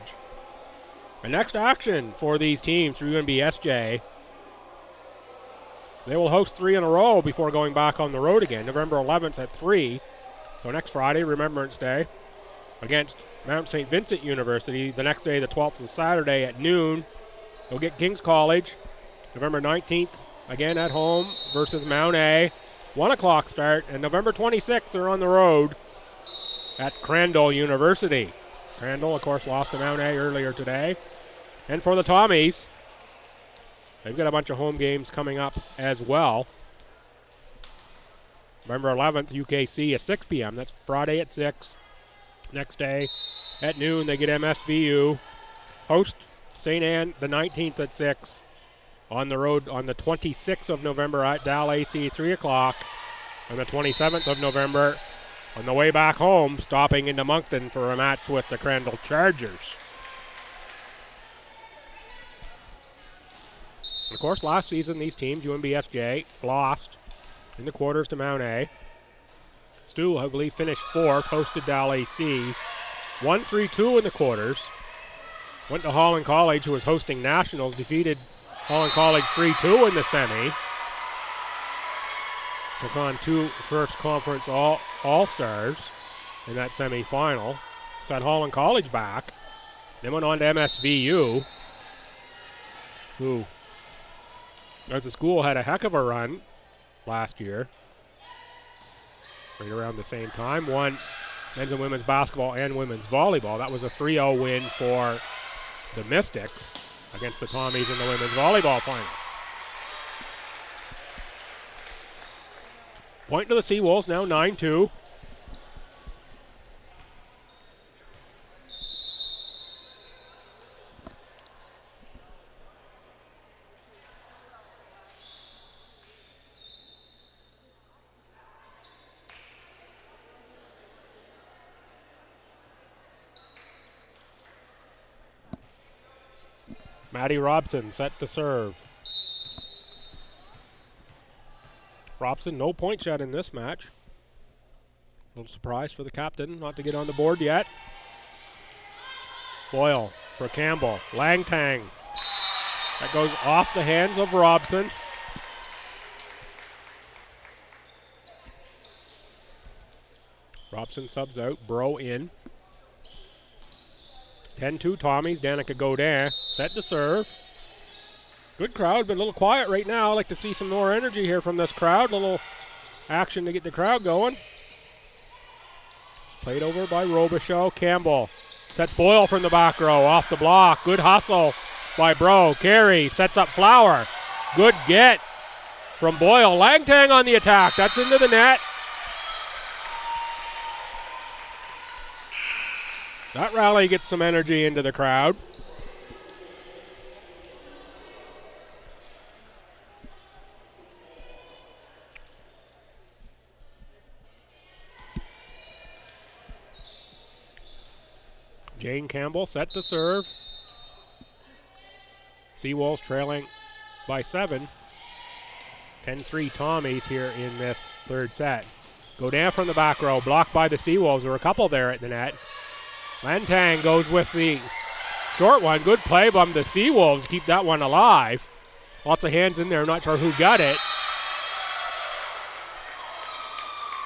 The next action for these teams for UNBSJ. They will host 3 in a row before going back on the road again. November 11th at 3. So next Friday, Remembrance Day, against Mount St. Vincent University. The next day, the 12th, is Saturday at noon. They'll get King's College. November 19th, again at home versus Mount A. 1 o'clock start, and November 26th they're on the road at Crandall University. Crandall, of course, lost to Mount A earlier today. And for the Tommies, they've got a bunch of home games coming up as well. November 11th, UKC at 6 p.m. That's Friday at 6. Next day at noon, they get MSVU. Host St. Anne the 19th at 6. On the road on the 26th of November at Dal AC, 3 o'clock. On the 27th of November, on the way back home, stopping into Moncton for a match with the Crandall Chargers. Of course, last season, these teams, UNBSJ, lost in the quarters to Mount A. STU, I believe, finished 4th, hosted Dal AC. 1-3-2 in the quarters. Went to Holland College, who was hosting nationals, defeated Holland College 3-2 in the semi. Took on 2 first conference all-stars in that semi-final. Sent Holland College back. Then went on to MSVU, who, as a school, had a heck of a run last year. Right around the same time. Won men's and women's basketball and women's volleyball. That was a 3-0 win for the Mystics against the Tommies in the women's volleyball final. Point to the Seawolves, now 9-2. Maddie Robson set to serve. Robson, no points yet in this match. A little surprise for the captain not to get on the board yet. Boyle for Campbell. Langtang. That goes off the hands of Robson. Robson subs out. Bro in. 10-2 Tommies. Danica Godin set to serve. Good crowd, but a little quiet right now. I'd like to see some more energy here from this crowd. A little action to get the crowd going. Played over by Robichaud. Campbell sets Boyle from the back row. Off the block. Good hustle by Bro. Carey sets up Flower. Good get from Boyle. Langtang on the attack. That's into the net. That rally gets some energy into the crowd. Jane Campbell set to serve. Seawolves trailing by 7. 10-3 Tommies here in this third set. Go down from the back row, blocked by the Seawolves. There were a couple there at the net. Langtang goes with the short one. Good play by the Seawolves. Keep that one alive. Lots of hands in there. I'm not sure who got it.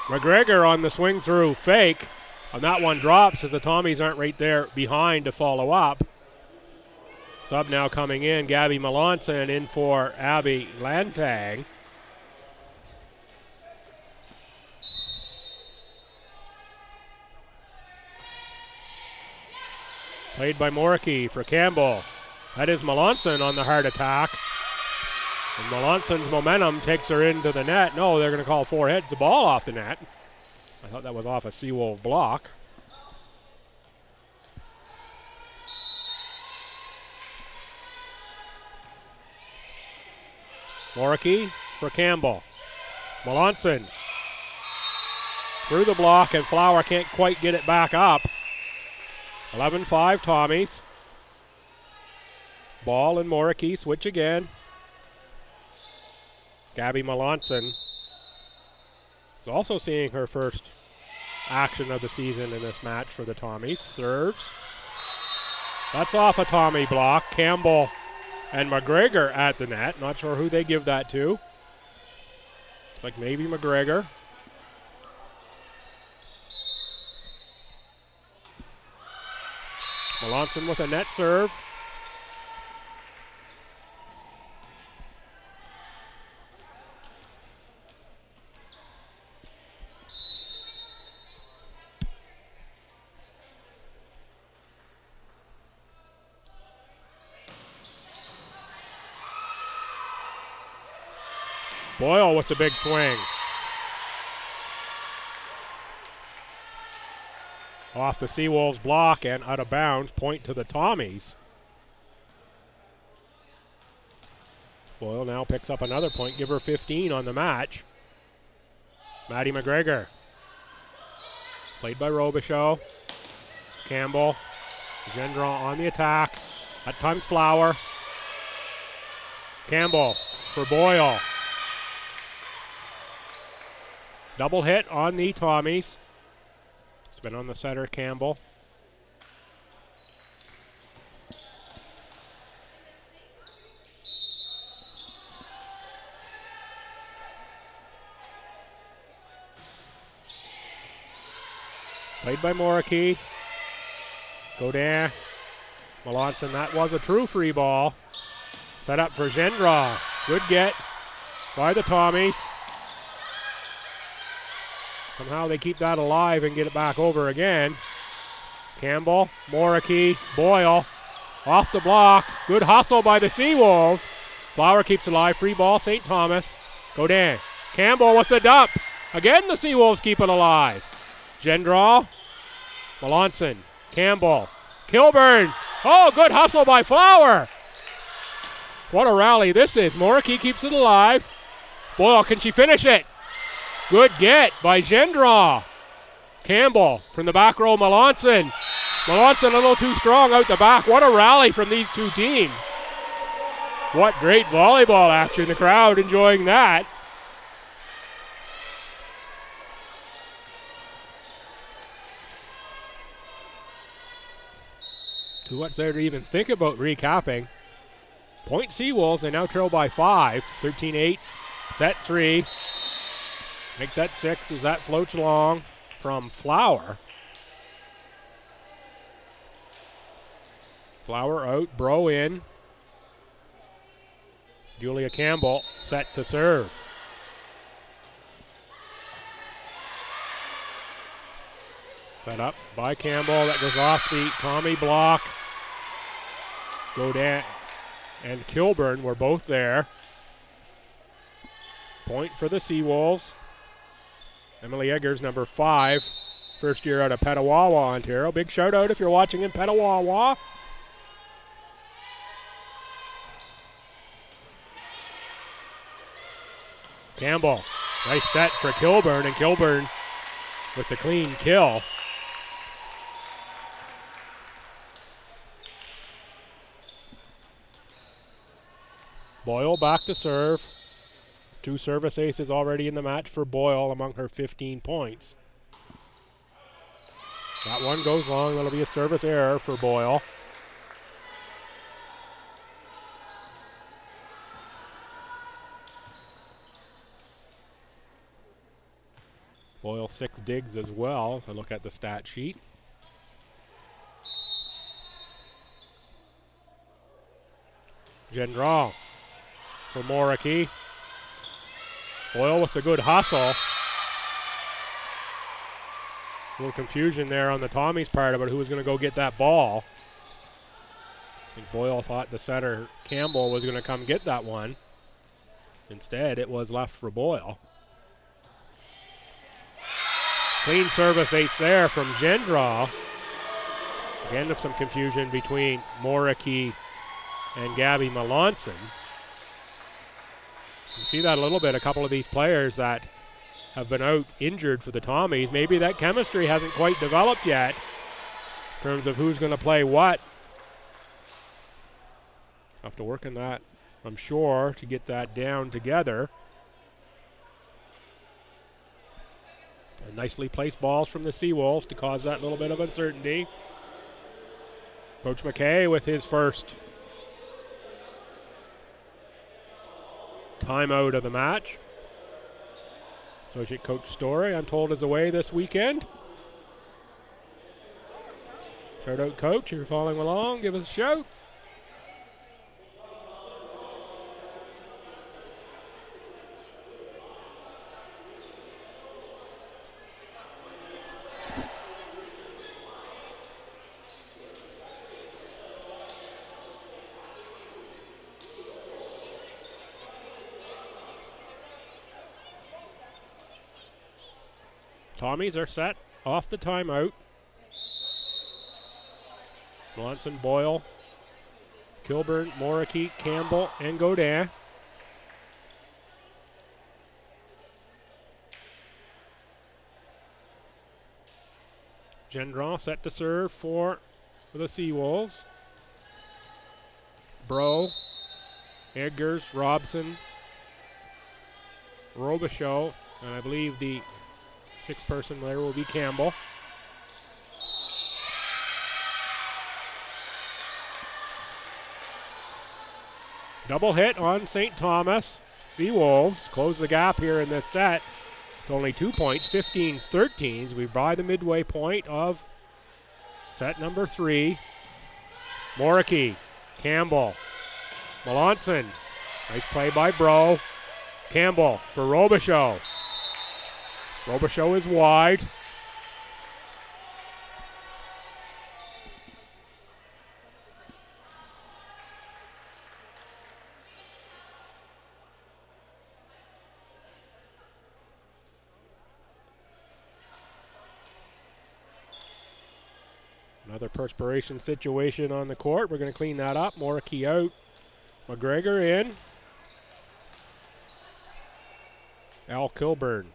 McGregor on the swing through fake. And that one drops as the Tommies aren't right there behind to follow up. Sub now coming in. Gabby Melanson in for Abby Langtang. Played by Moriarty for Campbell. That is Melanson on the hard attack. And Melanson's momentum takes her into the net. No, they're going to call 4 heads. The ball off the net. I thought that was off a Seawolf block. Moriarty for Campbell. Melanson through the block, and Flower can't quite get it back up. 11-5 Tommies. Ball and Moriarty switch again. Gabby Melanson is also seeing her first action of the season in this match for the Tommies. Serves. That's off a Tommy block. Campbell and McGregor at the net. Not sure who they give that to. Looks like maybe McGregor. Melanson with a net serve. Boyle with the big swing. Off the Seawolves block and out of bounds. Point to the Tommies. Boyle now picks up another point. Give her 15 on the match. Maddie McGregor. Played by Robichaud. Campbell. Gendron on the attack. At times Flower. Campbell for Boyle. Double hit on the Tommies. It's been on the setter, Campbell. Played by Moriki. Godin. Melanson, that was a true free ball. Set up for Gendron. Good get by the Tommies. Somehow they keep that alive and get it back over again. Campbell, Moriki, Boyle. Off the block. Good hustle by the Seawolves. Flower keeps alive. Free ball, St. Thomas. Godin. Campbell with the dump. Again, the Seawolves keep it alive. Gendron. Melanson. Campbell. Kilburn. Oh, good hustle by Flower. What a rally this is. Moriki keeps it alive. Boyle, can she finish it? Good get by Gendron. Campbell from the back row, Melanson. Melanson a little too strong out the back. What a rally from these two teams. What great volleyball action. The crowd enjoying that. Too much there to even think about recapping. Point Seawolves, they now trail by 5. 13-8, set 3. Make that 6 as that floats along from Flower. Flower out, Bro in. Julia Campbell set to serve. Set up by Campbell, that goes off the Tommy block. Godin and Kilburn were both there. Point for the Seawolves. Emily Eggers, number 5, first year out of Petawawa, Ontario. Big shout out if you're watching in Petawawa. Campbell, nice set for Kilburn, and Kilburn with the clean kill. Boyle back to serve. 2 service aces already in the match for Boyle among her 15 points. That one goes long. That'll be a service error for Boyle. Boyle 6 digs as well, so look at the stat sheet. Gendron for Moriki. Boyle with the good hustle. A little confusion there on the Tommy's part about who was going to go get that ball. I think Boyle thought the setter Campbell was going to come get that one. Instead, it was left for Boyle. Clean service ace there from Gendron. Again, some confusion between Moriki and Gabby Melanson. You see that a little bit, a couple of these players that have been out injured for the Tommies. Maybe that chemistry hasn't quite developed yet in terms of who's going to play what. Have to work on that, I'm sure, to get that down together. And nicely placed balls from the Seawolves to cause that little bit of uncertainty. Coach McKay with his first timeout of the match. Associate Coach Story, I'm told, is away this weekend. Shout out, Coach, if you're following along, give us a shout. Tommies are set off the timeout. Melanson, Boyle, Kilburn, Moriki, Campbell, and Godin. Gendron set to serve for the Seawolves. Bro, Eggers, Robson, Robichaud, and I believe the sixth person there will be Campbell. Double hit on St. Thomas. Seawolves close the gap here in this set to only 2 points, 15-13. We're by the midway point of set number 3. Moriki, Campbell, Melanson. Nice play by Bro. Campbell for Robichaud. Robichaud is wide. Another perspiration situation on the court. We're going to clean that up. Moriki out. McGregor in. Al Kilburn.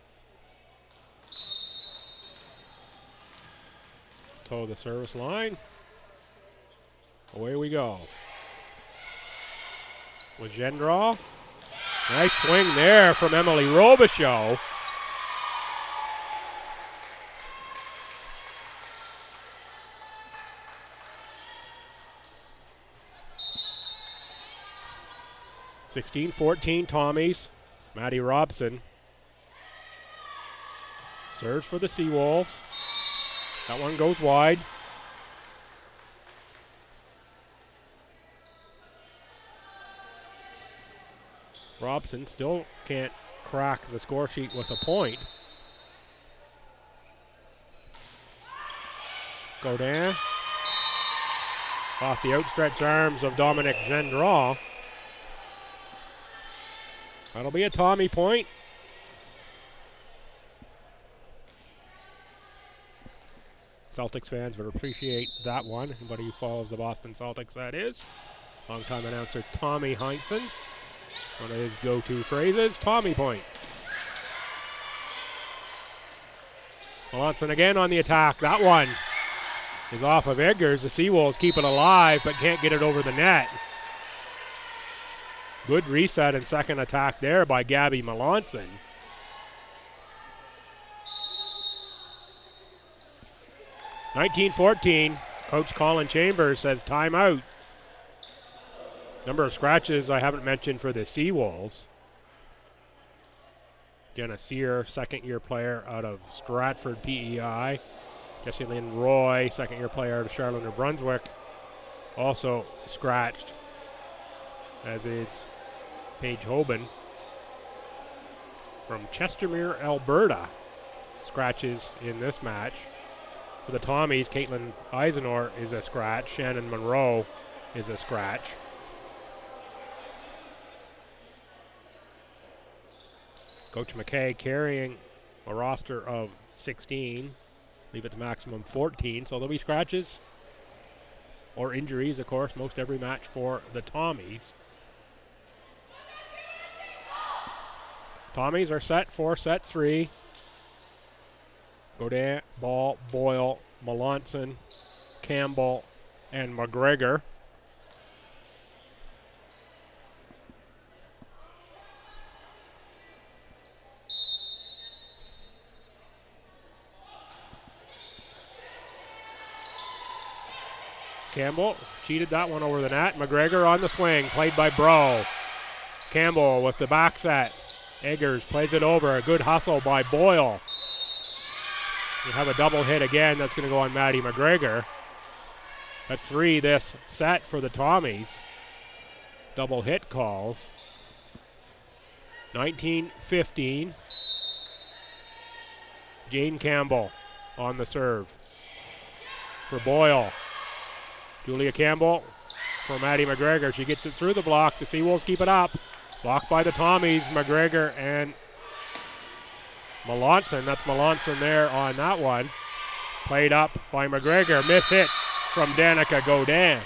Toe the service line. Away we go. With Gendron. Nice swing there from Emily Robichaud. (16-14) Tommies. Maddie Robson serves for the Seawolves. That one goes wide. Robson still can't crack the score sheet with a point. Godin off the outstretched arms of Dominic Gendron. That'll be a Tommy point. Celtics fans would appreciate that one. Anybody who follows the Boston Celtics, that is. Longtime announcer Tommy Heinsohn. One of his go-to phrases, Tommy point. Melanson again on the attack. That one is off of Eggers. The Seawolves keep it alive, but can't get it over the net. Good reset and second attack there by Gabby Melanson. (19-14). Coach Colin Chambers says timeout. Number of scratches I haven't mentioned for the Seawolves. Jenna Sear, second-year player out of Stratford PEI. Jessie Lynn Roy, second-year player out of Charlotte, New Brunswick, also scratched, as is Paige Hoban from Chestermere, Alberta. Scratches in this match. For the Tommies, Caitlin Eisenor is a scratch. Shannon Monroe is a scratch. Coach McKay carrying a roster of 16. Leave it to maximum 14. So there'll be scratches or injuries, of course, most every match for the Tommies. Tommies are set for set 3. Godin, Ball, Boyle, Melanson, Campbell, and McGregor. Campbell cheated that one over the net. McGregor on the swing, played by Bro. Campbell with the back set. Eggers plays it over. A good hustle by Boyle. We have a double hit again. That's going to go on Maddie McGregor. That's 3 this set for the Tommies. Double hit calls. 19-15. Jane Campbell on the serve for Boyle. Julia Campbell for Maddie McGregor. She gets it through the block. The Seawolves keep it up. Blocked by the Tommies. McGregor and Melanson, that's Melanson there on that one. Played up by McGregor. Miss hit from Danica Godin.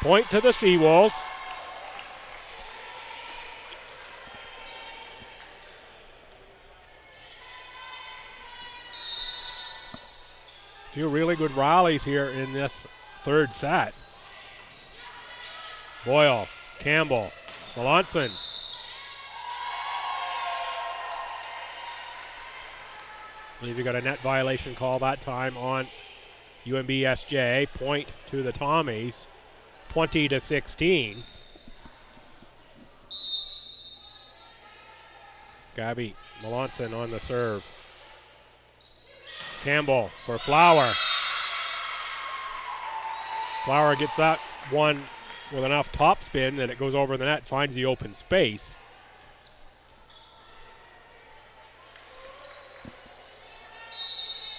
Point to the Seawolves. A few really good rallies here in this third set. Boyle, Campbell, Melanson. I believe you got a net violation call that time on UNBSJ. Point to the Tommies, 20-16. Gabby Melanson on the serve. Campbell for Flower. Flower gets that one with enough topspin that it goes over the net, finds the open space.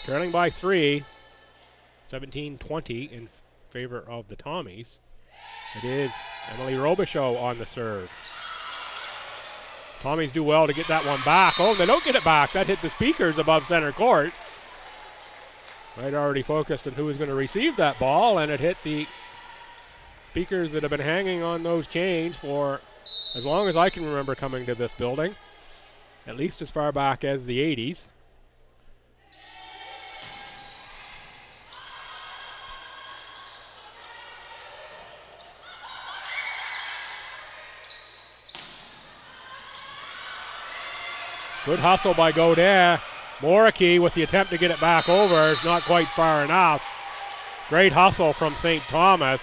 Trailing by 3, 17-20 in favor of the Tommies. It is Emily Robichaud on the serve. Tommies do well to get that one back. Oh, they don't get it back. That hit the speakers above center court. I'd already focused on who was going to receive that ball, and it hit the speakers that have been hanging on those chains for as long as I can remember coming to this building, at least as far back as the 80s. Good hustle by Godin. Moriarty with the attempt to get it back over. It's not quite far enough. Great hustle from St. Thomas.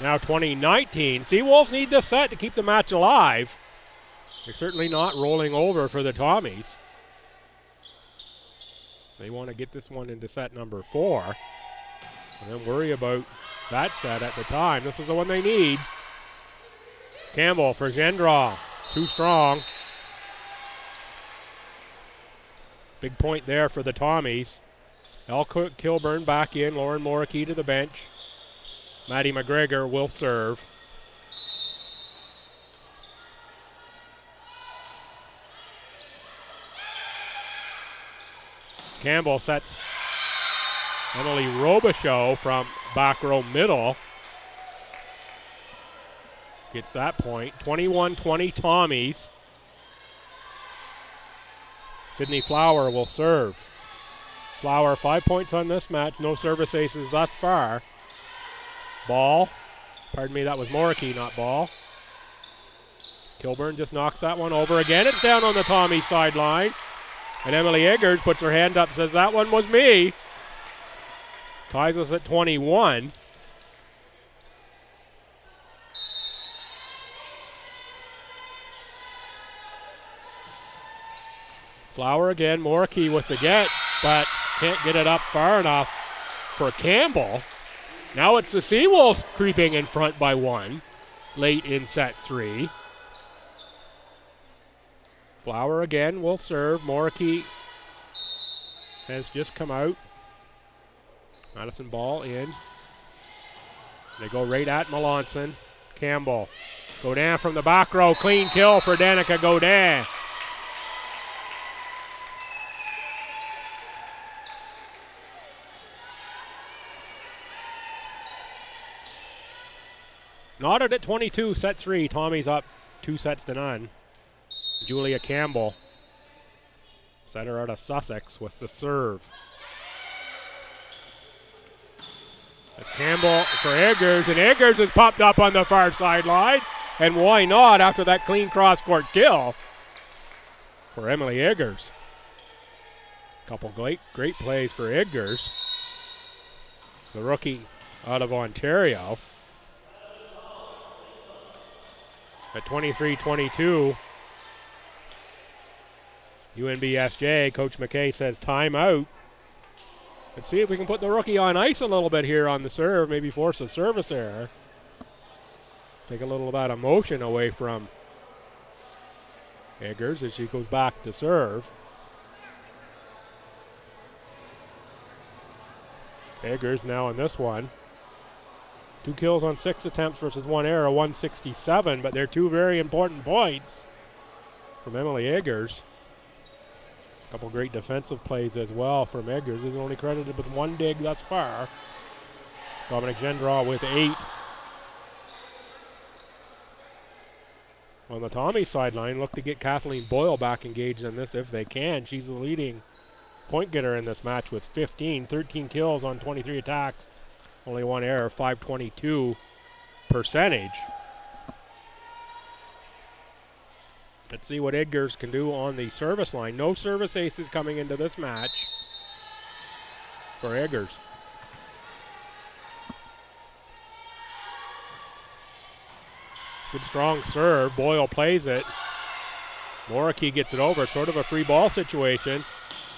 Now 2019. Seawolves need this set to keep the match alive. They're certainly not rolling over for the Tommies. They want to get this one into set number 4. And then worry about that set at the time. This is the one they need. Campbell for Gendron. Too strong. Big point there for the Tommies. Elle Kilburn back in. Lauren Moriarty to the bench. Maddie McGregor will serve. Campbell sets Emily Robichaud from back row middle. Gets that point. 21-20 Tommies. Sydney Flower will serve. Flower 5 points on this match. No service aces thus far. Ball. Pardon me, that was Moriarty, not ball. Kilburn just knocks that one over again. It's down on the Tommy sideline. And Emily Eggers puts her hand up, says, that one was me. Ties us at 21. Flower again, Moriarty with the get, but can't get it up far enough for Campbell. Now it's the Seawolves creeping in front by 1 late in set 3. Flower again will serve. Moriarty has just come out. Madison ball in. They go right at Melanson. Campbell. Godin from the back row. Clean kill for Danica Godin. Knotted at 22, set 3. Tommy's up 2-0. Julia Campbell, setter out of Sussex with the serve. That's Campbell for Eggers, and Eggers is popped up on the far sideline. And why not after that clean cross-court kill for Emily Eggers. Couple great plays for Eggers, the rookie out of Ontario. At 23-22, UNBSJ, Coach McKay says timeout. Let's see if we can put the rookie on ice a little bit here on the serve, maybe force a service error. Take a little of that emotion away from Eggers as she goes back to serve. Eggers now in this one. 2 kills on 6 attempts versus 1 error, 167, but they're 2 very important points from Emily Eggers. A couple great defensive plays as well from Eggers. Is only credited with 1 dig thus far. Dominic Gendron with 8. On the Tommy sideline, look to get Kathleen Boyle back engaged in this if they can. She's the leading point getter in this match with 15. 13 kills on 23 attacks. Only 1 error, 522 percentage. Let's see what Eggers can do on the service line. No service aces coming into this match for Eggers. Good strong serve. Boyle plays it. Moriarty gets it over. Sort of a free ball situation.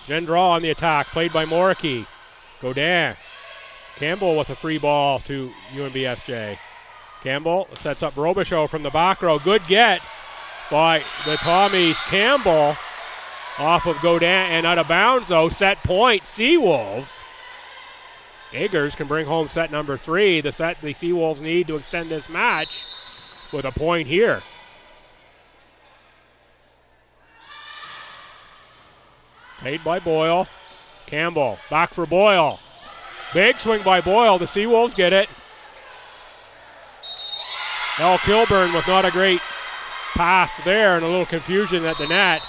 Gendron on the attack. Played by Moriarty. Godin. Campbell with a free ball to UNBSJ. Campbell sets up Robichaud from the back row. Good get by the Tommies. Campbell off of Godin and out of bounds though. Set point. Seawolves. Eggers can bring home set number 3. The set the Seawolves need to extend this match with a point here. Played by Boyle. Campbell back for Boyle. Big swing by Boyle. The Seawolves get it. Elle Kilburn with not a great pass there and a little confusion at the net.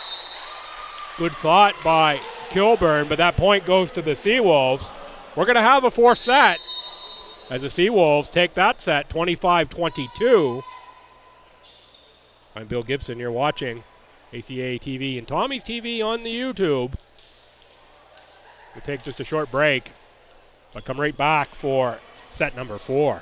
Good thought by Kilburn, but that point goes to the Seawolves. We're going to have a 4th set as the Seawolves take that set 25-22. I'm Bill Gibson. You're watching ACAA TV and Tommy's TV on the YouTube. We'll take just a short break, but come right back for set number 4.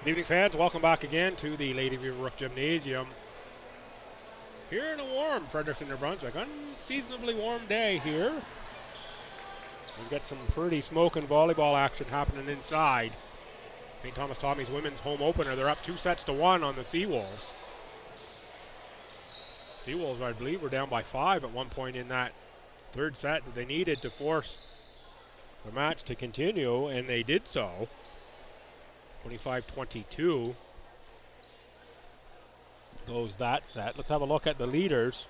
Good evening, fans. Welcome back again to the Lady Beaverbrook Gymnasium. Here in a warm Fredericton, New Brunswick. Unseasonably warm day here. We've got some pretty smoking volleyball action happening inside. St. Thomas Tommy's women's home opener. They're up 2-1 on the Seawolves. Seawolves, I believe, were down by 5 at one point in that 3rd set that they needed to force the match to continue, and they did so. 25-22 goes that set. Let's have a look at the leaders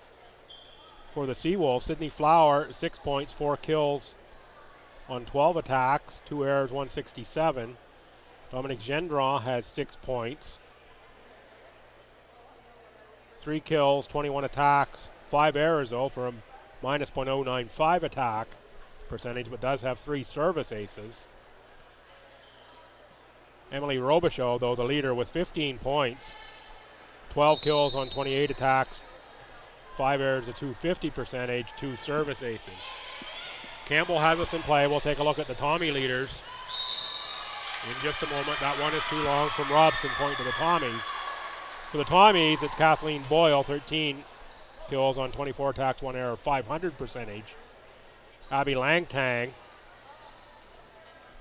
for the Seawolves. Sydney Flower, 6 points, 4 kills on 12 attacks, 2 errors, 167. Dominic Gendron has 6 points, 3 kills, 21 attacks, 5 errors though for a minus .095 attack percentage, but does have 3 service aces. Emily Robichaud, though, the leader with 15 points, 12 kills on 28 attacks, 5 errors, a .250 percentage, 2 service aces. Campbell has us in play. We'll take a look at the Tommy leaders in just a moment. That one is too long from Robson, point to the Tommies. For the Tommies, it's Kathleen Boyle, 13 kills on 24 attacks, 1 error, 500 percentage. Abby Langtang,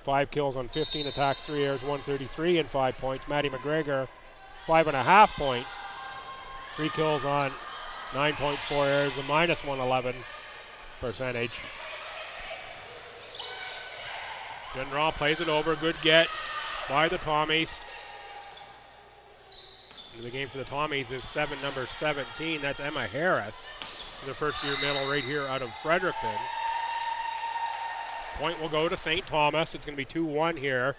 5 kills on 15 attacks, 3 errors, 133 and 5 points. Maddie McGregor, 5.5 points, 3 kills on 9 points, 4 errors, a minus 111 percentage. General plays it over. Good get by the Tommies. The game for the Tommies is number 17. That's Emma Harris, the first-year middle right here out of Fredericton. Point will go to St. Thomas. It's going to be 2-1 here,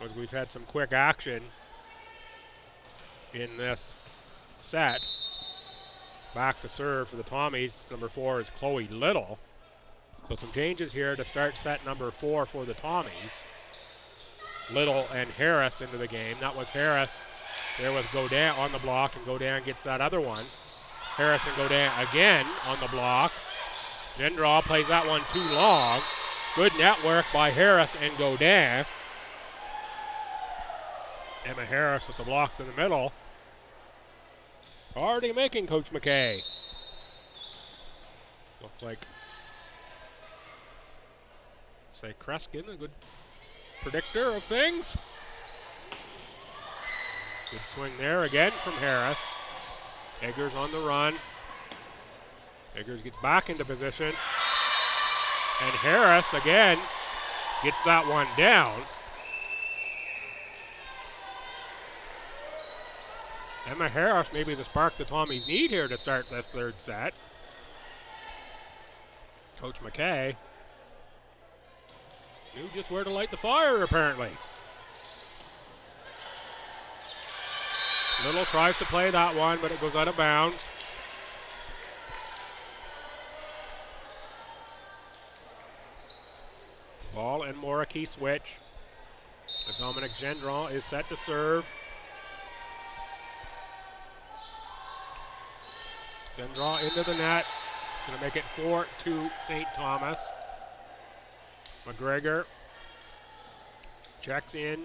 as we've had some quick action in this set. Back to serve for the Tommies. Number 4 is Chloe Little. So some changes here to start set number 4 for the Tommies. Little and Harris into the game. That was Harris. There was Godin on the block, and Godin gets that other one. Harris and Godin again on the block. Gendron plays that one too long. Good network by Harris and Godin. Emma Harris with the blocks in the middle. Already making Coach McKay. Looks like, say, Kreskin, a good predictor of things. Good swing there again from Harris. Eggers on the run. Eggers gets back into position. And Harris again gets that one down. Emma Harris maybe the spark the Tommies need here to start this third set. Coach McKay knew just where to light the fire, apparently. Little tries to play that one, but it goes out of bounds. Ball and Moriki switch. Dominic Gendron is set to serve. Gendron into the net. Going to make it 4-2 St. Thomas. McGregor checks in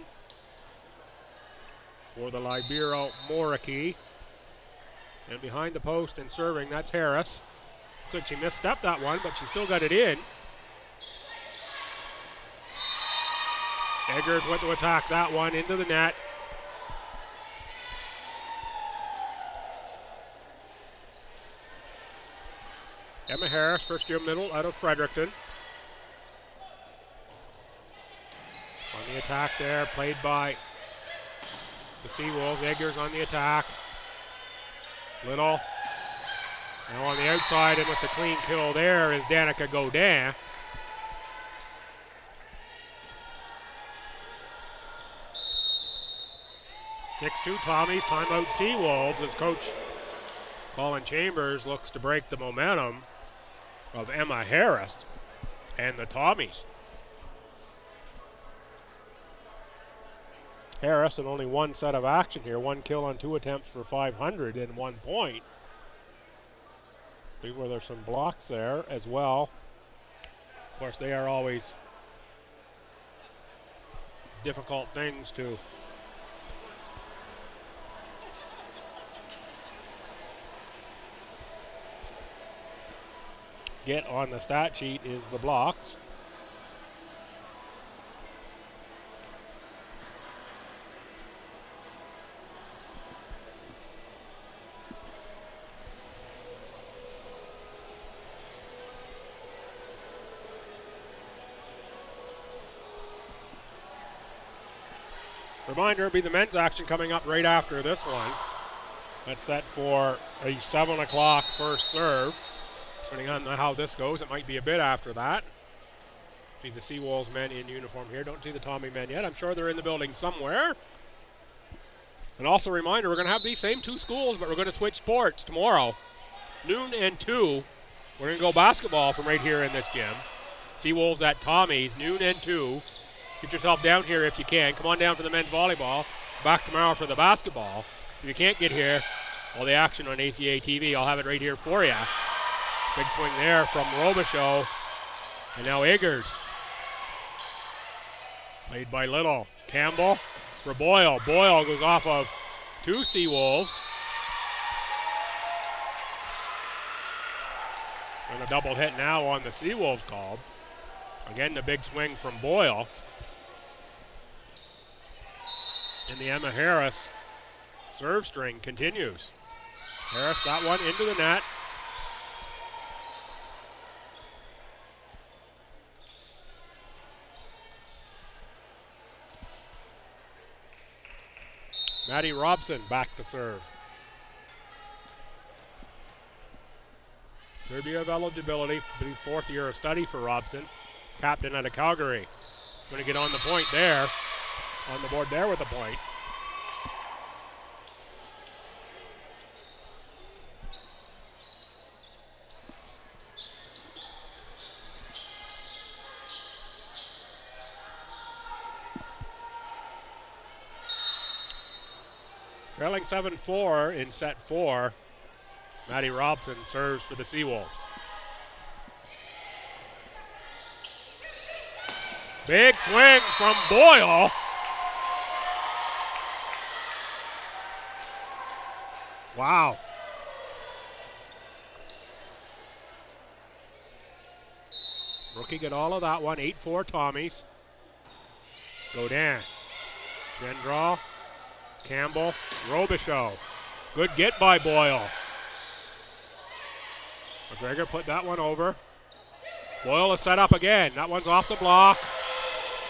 for the Libero Moriki. And behind the post and serving, that's Harris. Looks like she misstepped that one, but she still got it in. Eggers went to attack that one into the net. Emma Harris, first-year middle out of Fredericton. On the attack there, played by the Seawolves. Eggers on the attack. Little. Now on the outside, and with the clean kill there is Danica Godin. (6-2) Tommies, timeout Seawolves as Coach Colin Chambers looks to break the momentum of Emma Harris and the Tommies. Harris in only one set of action here, 1 kill on 2 attempts for 500 and 1 point. I believe where there's some blocks there as well. Of course, they are always difficult things to get on the stat sheet is the blocks. Reminder, it'll be the men's action coming up right after this one. That's set for a 7 o'clock first serve. Depending on how this goes, it might be a bit after that. See the Seawolves men in uniform here. Don't see the Tommy men yet. I'm sure they're in the building somewhere. And also a reminder, we're going to have these same 2 schools, but we're going to switch sports tomorrow. Noon and 2. We're going to go basketball from right here in this gym. Seawolves at Tommy's, noon and 2. Get yourself down here if you can. Come on down for the men's volleyball. Back tomorrow for the basketball. If you can't get here, all the action on ACAA TV, I'll have it right here for you. Big swing there from Robichaud. And now Eggers. Played by Little. Campbell for Boyle. Boyle goes off of 2 Seawolves. And a double hit now on the Seawolves called. Again, the big swing from Boyle. And the Emma Harris serve string continues. Harris, that one into the net. Maddie Robson back to serve. Third year of eligibility, fourth year of study for Robson. Captain out of Calgary. Going to get on the point there. On the board there with the point. Trailing 7-4 in set 4. Maddie Robson serves for the Seawolves. Big swing from Boyle. Wow. Rookie got all of that one. 8-4 Tommies. Godin. Gendron. Campbell. Robichaud. Good get by Boyle. McGregor put that one over. Boyle is set up again. That one's off the block.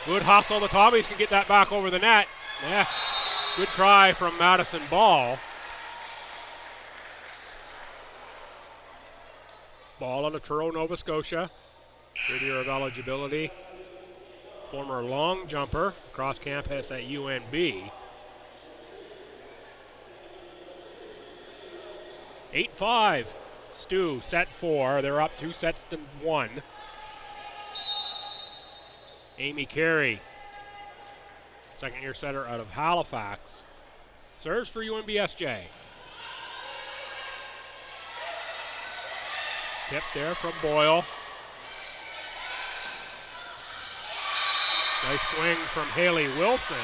Good hustle. The Tommies can get that back over the net. Yeah. Good try from Madison Ball. Ball out of Truro, Nova Scotia. Third year of eligibility. Former long jumper across campus at UNB. 8-5. STU, set 4. They're up 2-1. Amy Carey, second year setter out of Halifax, serves for UNBSJ. Tip there from Boyle. Nice swing from Haley Wilson.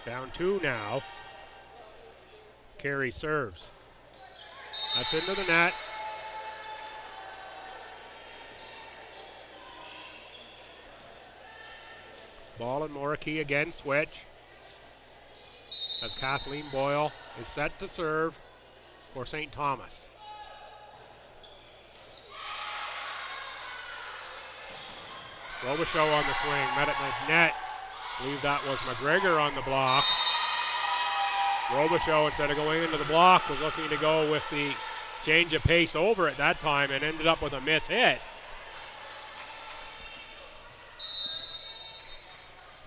Down 2 now. Carey serves. That's into the net. Ball and Morikey again switch. As Kathleen Boyle is set to serve for St. Thomas. Robichaud on the swing, met at the net. I believe that was McGregor on the block. Robichaud, instead of going into the block, was looking to go with the change of pace over at that time and ended up with a miss hit.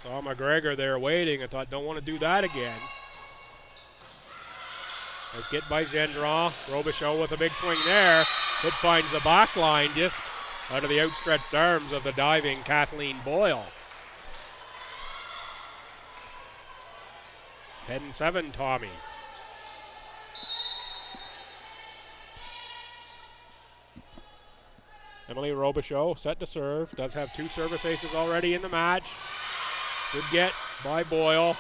Saw McGregor there waiting. I thought, don't want to do that again. Nice get by Gendron. Robichaud with a big swing there. Good finds the back line just out of the outstretched arms of the diving Kathleen Boyle. 10-7 Tommies. Emily Robichaud set to serve. Does have 2 service aces already in the match. Good get by Boyle.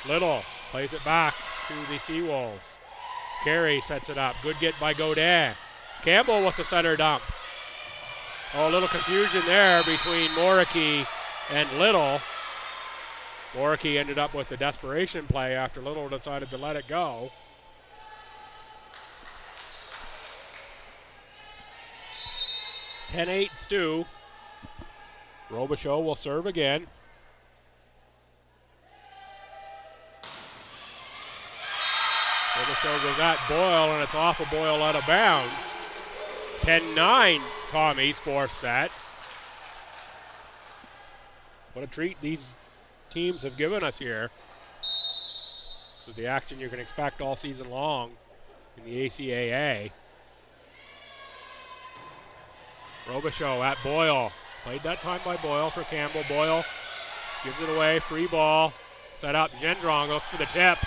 Little plays it back to the Seawolves. Carey sets it up. Good get by Godin. Campbell with the center dump. Oh, a little confusion there between Morikey and Little. Morikey ended up with the desperation play after Little decided to let it go. (10-8) STU. Robichaud will serve again. Robichaud goes at Boyle, and it's off of Boyle out of bounds. 10-9 Tommies, fourth set. What a treat these teams have given us here. This is the action you can expect all season long in the ACAA. Robichaud at Boyle. Played that time by Boyle for Campbell. Boyle gives it away, free ball. Set up, Gendron looks for the tip.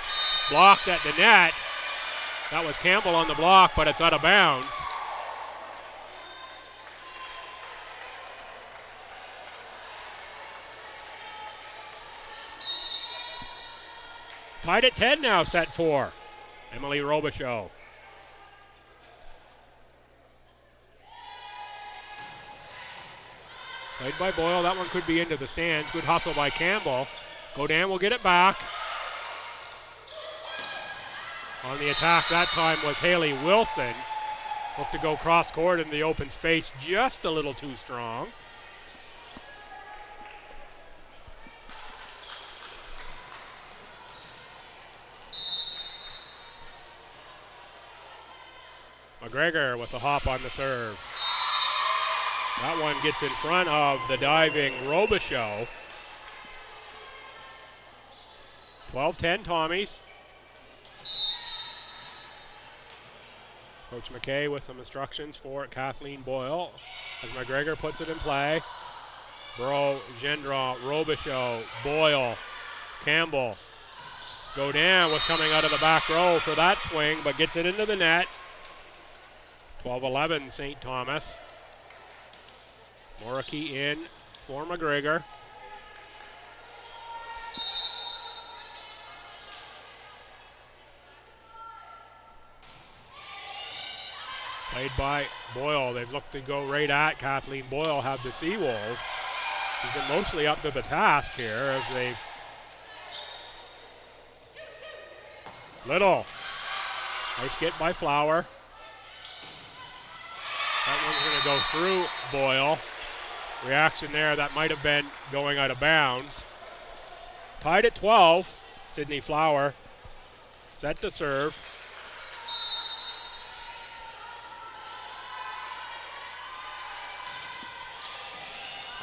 Blocked at the net. That was Campbell on the block, but it's out of bounds. Tied at 10 now, set 4. Emily Robichaud. Played by Boyle. That one could be into the stands. Good hustle by Campbell. Godin will get it back. On the attack that time was Haley Wilson. Looked to go cross court in the open space, just a little too strong. McGregor with the hop on the serve. That one gets in front of the diving Robichaud. 12-10 Tommies. Coach McKay with some instructions for Kathleen Boyle as McGregor puts it in play. Bro, Gendron, Robichaud, Boyle, Campbell. Godin was coming out of the back row for that swing, but gets it into the net. 12-11 St. Thomas. Moriarty in for McGregor. Played by Boyle. They've looked to go right at Kathleen Boyle, have the Seawolves. She's been mostly up to the task here as they've... Little. Nice get by Flower. That one's going to go through Boyle. Reaction there, that might have been going out of bounds. Tied at 12, Sydney Flower. Set to serve.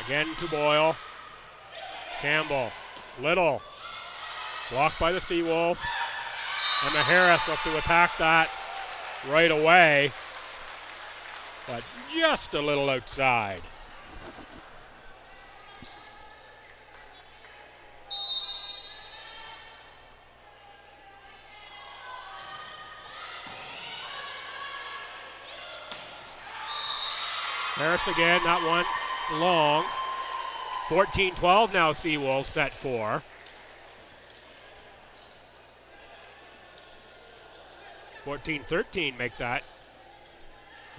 Again to Boyle. Campbell. Little. Blocked by the Seawolves. Emma Harris looked to attack that right away, but just a little outside. Harris again, that one long. 14-12 now Seawolves set for. 14-13 make that.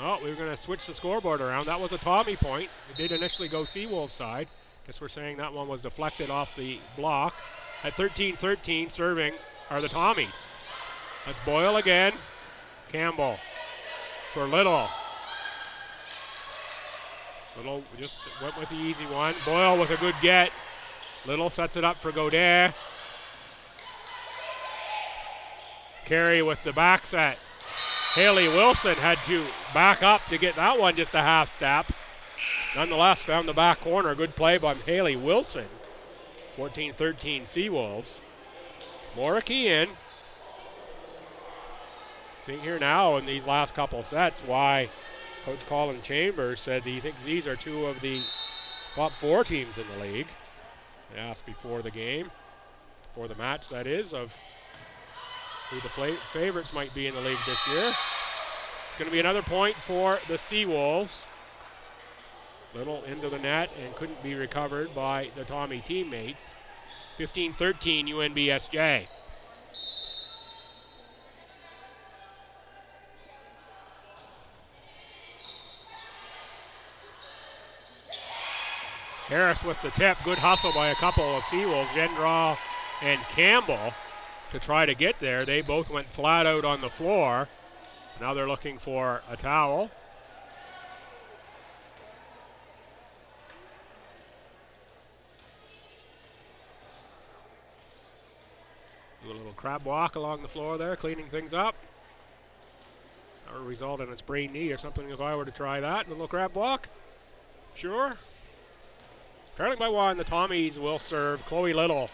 Oh, we were going to switch the scoreboard around. That was a Tommy point. It did initially go Seawolves side. Guess we're saying that one was deflected off the block. At 13-13, serving are the Tommies. That's Boyle again. Campbell for Little. Little just went with the easy one. Boyle with a good get. Little sets it up for Godin. Carey with the back set. Haley Wilson had to back up to get that one just a half step. Nonetheless, found the back corner. Good play by Haley Wilson. 14-13 Seawolves. Moriarty in. Seeing here now in these last couple sets why Coach Colin Chambers said he thinks these are two of the top 4 teams in the league. They asked before the game, before the match that is, of who the favorites might be in the league this year. It's going to be another point for the Seawolves. Little into the net and couldn't be recovered by the Tommy teammates. 15-13 UNBSJ. Harris with the tip. Good hustle by a couple of Seawolves, Gendron and Campbell, to try to get there. They both went flat out on the floor. Now they're looking for a towel. Do a little crab walk along the floor there, cleaning things up. That would result in a sprained knee or something if I were to try that. A little crab walk. Sure. Trailing by 1, the Tommies will serve. Chloe Little.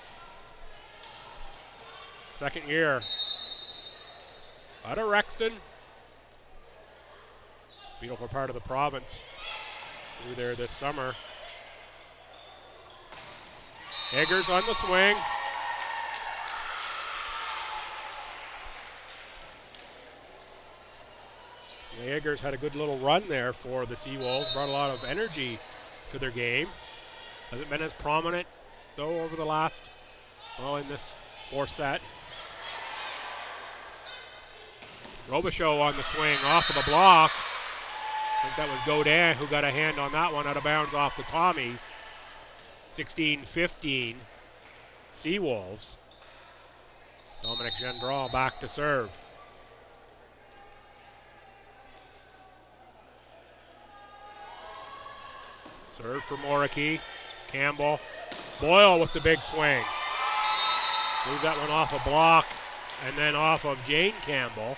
Second year. Out of Rexton. Beautiful part of the province. Through there this summer. Eggers on the swing. The Eggers had a good little run there for the Seawolves. Brought a lot of energy to their game. Hasn't been as prominent, though, over the last, well, in this 4th set. Robichaud on the swing, off of the block. I think that was Godin who got a hand on that one out of bounds off the Tommies. 16-15, Seawolves. Dominic Gendron back to serve. Serve for Moriki. Campbell. Boyle with the big swing. Move that one off a block and then off of Jane Campbell.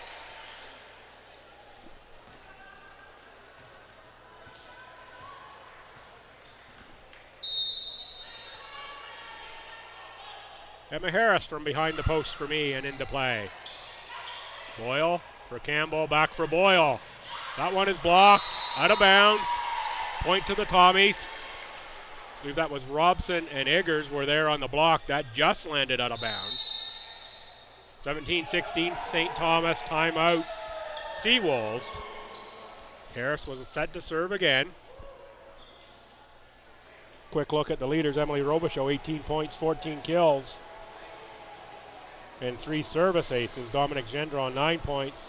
Emma Harris from behind the post for me and into play. Boyle for Campbell, back for Boyle. That one is blocked, out of bounds. Point to the Tommies. I believe that was Robson and Eggers were there on the block. That just landed out of bounds. 17-16 St. Thomas, timeout. Seawolves. Harris was set to serve again. Quick look at the leaders. Emily Robichaud, 18 points, 14 kills, and 3 service aces. Dominic Gendron, 9 points,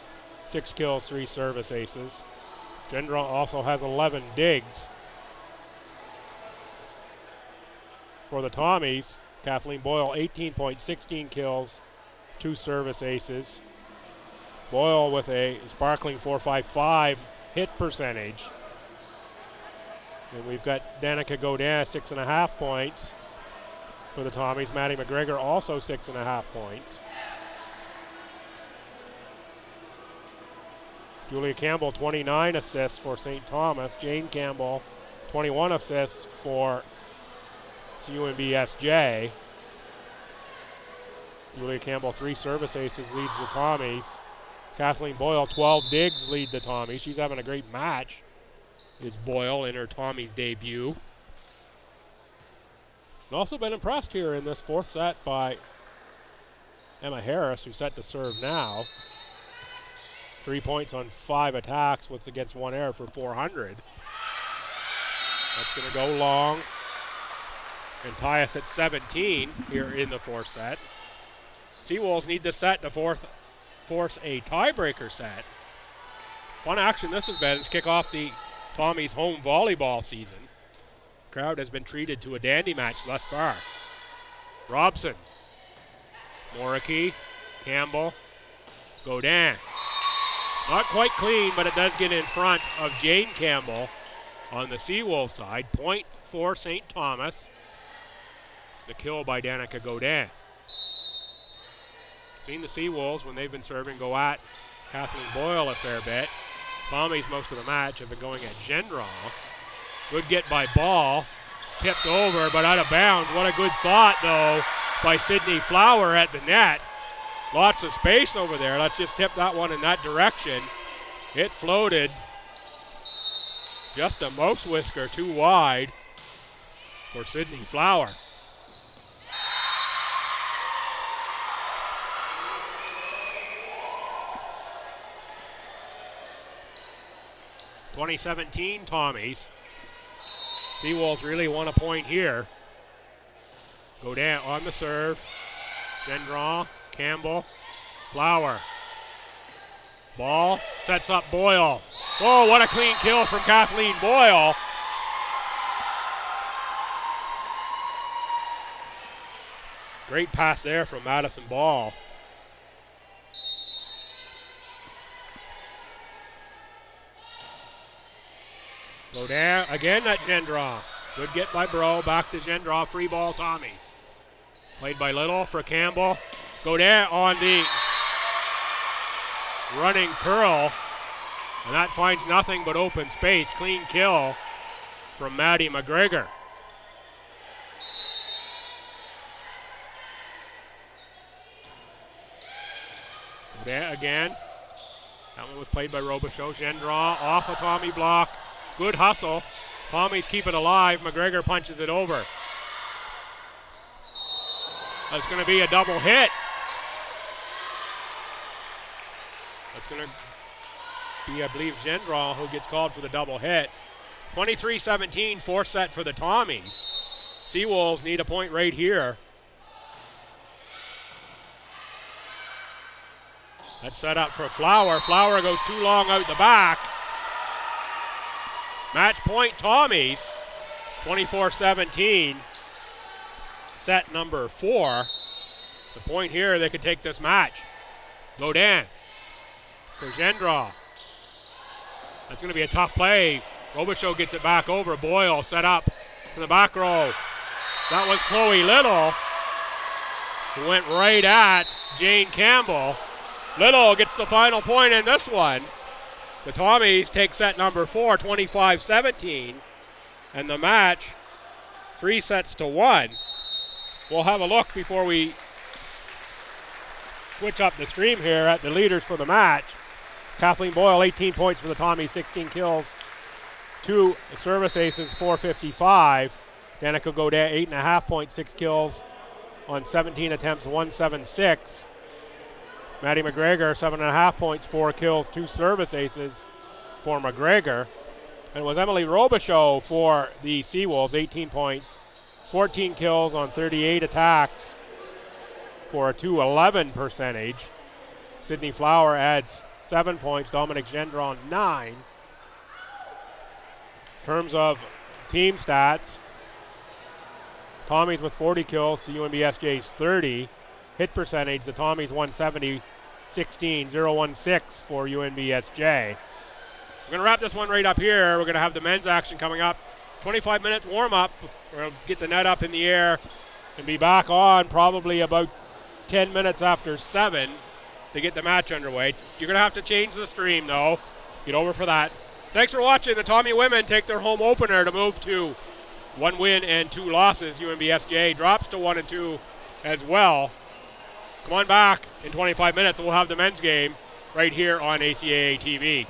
6 kills, 3 service aces. Gendron also has 11 digs. For the Tommies, Kathleen Boyle, 18 points, 16 kills, 2 service aces. Boyle with a sparkling .455 hit percentage. And we've got Danica Godin, 6.5 points for the Tommies. Maddie McGregor also 6.5 points. Julia Campbell, 29 assists for St. Thomas. Jane Campbell, 21 assists for UNBSJ. Julia Campbell, 3 service aces, leads the Tommies. Kathleen Boyle, 12 digs, lead the Tommies. She's having a great match, is Boyle, in her Tommies debut. And also been impressed here in this 4th set by Emma Harris, who's set to serve now. 3 points on 5 attacks with against 1 error for 400. That's going to go long and tie us at 17 here in the 4th set. Seawolves need this set to force a tiebreaker set. Fun action this has been to kick off the Tommies home volleyball season. Crowd has been treated to a dandy match thus far. Robson, Moriki, Campbell, Godin. Not quite clean, but it does get in front of Jane Campbell on the Seawolf side. Point for St. Thomas. The kill by Danica Godin. Seen the Seawolves when they've been serving go at Kathleen Boyle a fair bit. Tommies most of the match have been going at Gendron. Good get by Ball. Tipped over, but out of bounds. What a good thought, though, by Sydney Flower at the net. Lots of space over there. Let's just tip that one in that direction. It floated just a mouse whisker too wide for Sydney Flower. (2017) Tommies. Seawolves really want a point here. Godin on the serve. Gendron, Campbell, Flower. Ball sets up Boyle. Oh, what a clean kill from Kathleen Boyle. Great pass there from Madison Ball. Godin again at Gendron. Good get by Bro. Back to Gendron. Free ball Tommies. Played by Little for Campbell. Godin on the running curl. And that finds nothing but open space. Clean kill from Maddie McGregor. Godin again. That one was played by Robichaud. Gendron off a Tommy block. Good hustle. Tommies keep it alive. McGregor punches it over. That's going to be a double hit. That's going to be, I believe, Gendron who gets called for the double hit. 23-17, 4th set for the Tommies. Seawolves need a point right here. That's set up for Flower. Flower goes too long out the back. Match point Tommies, 24-17. Set number 4. The point here, they could take this match. Godin for Gendron. That's going to be a tough play Robichaud gets it back over. Boyle set up in the back row. That was Chloe Little, who went right at Jane Campbell. Little gets the final point in this one. The Tommies take set number 4, 25-17, and the match 3-1. We'll have a look before we switch up the stream here at the leaders for the match. Kathleen Boyle, 18 points for the Tommies, 16 kills, 2 service aces, 455. Danica Gaudet, 8.5 points, 6 kills on 17 attempts, 176. Maddie McGregor, 7.5 points, 4 kills, 2 service aces for McGregor. And it was Emily Robichaud for the Seawolves, 18 points, 14 kills on 38 attacks for a 211 percentage. Sydney Flower adds 7 points, Dominic Gendron 9. In terms of team stats, Tommies with 40 kills to UNBSJ's 30. Hit percentage, the Tommies 170, 16, 016 for UNBSJ. We're going to wrap this one right up here. We're going to have the men's action coming up. 25 minutes warm up. We'll get the net up in the air and be back on probably about 10 minutes after 7 to get the match underway. You're going to have to change the stream though. Get over for that. Thanks for watching. The Tommy women take their home opener to move to 1 win and 2 losses. UNBSJ drops to 1 and 2 as well. Come on back in 25 minutes and we'll have the men's game right here on ACAA TV.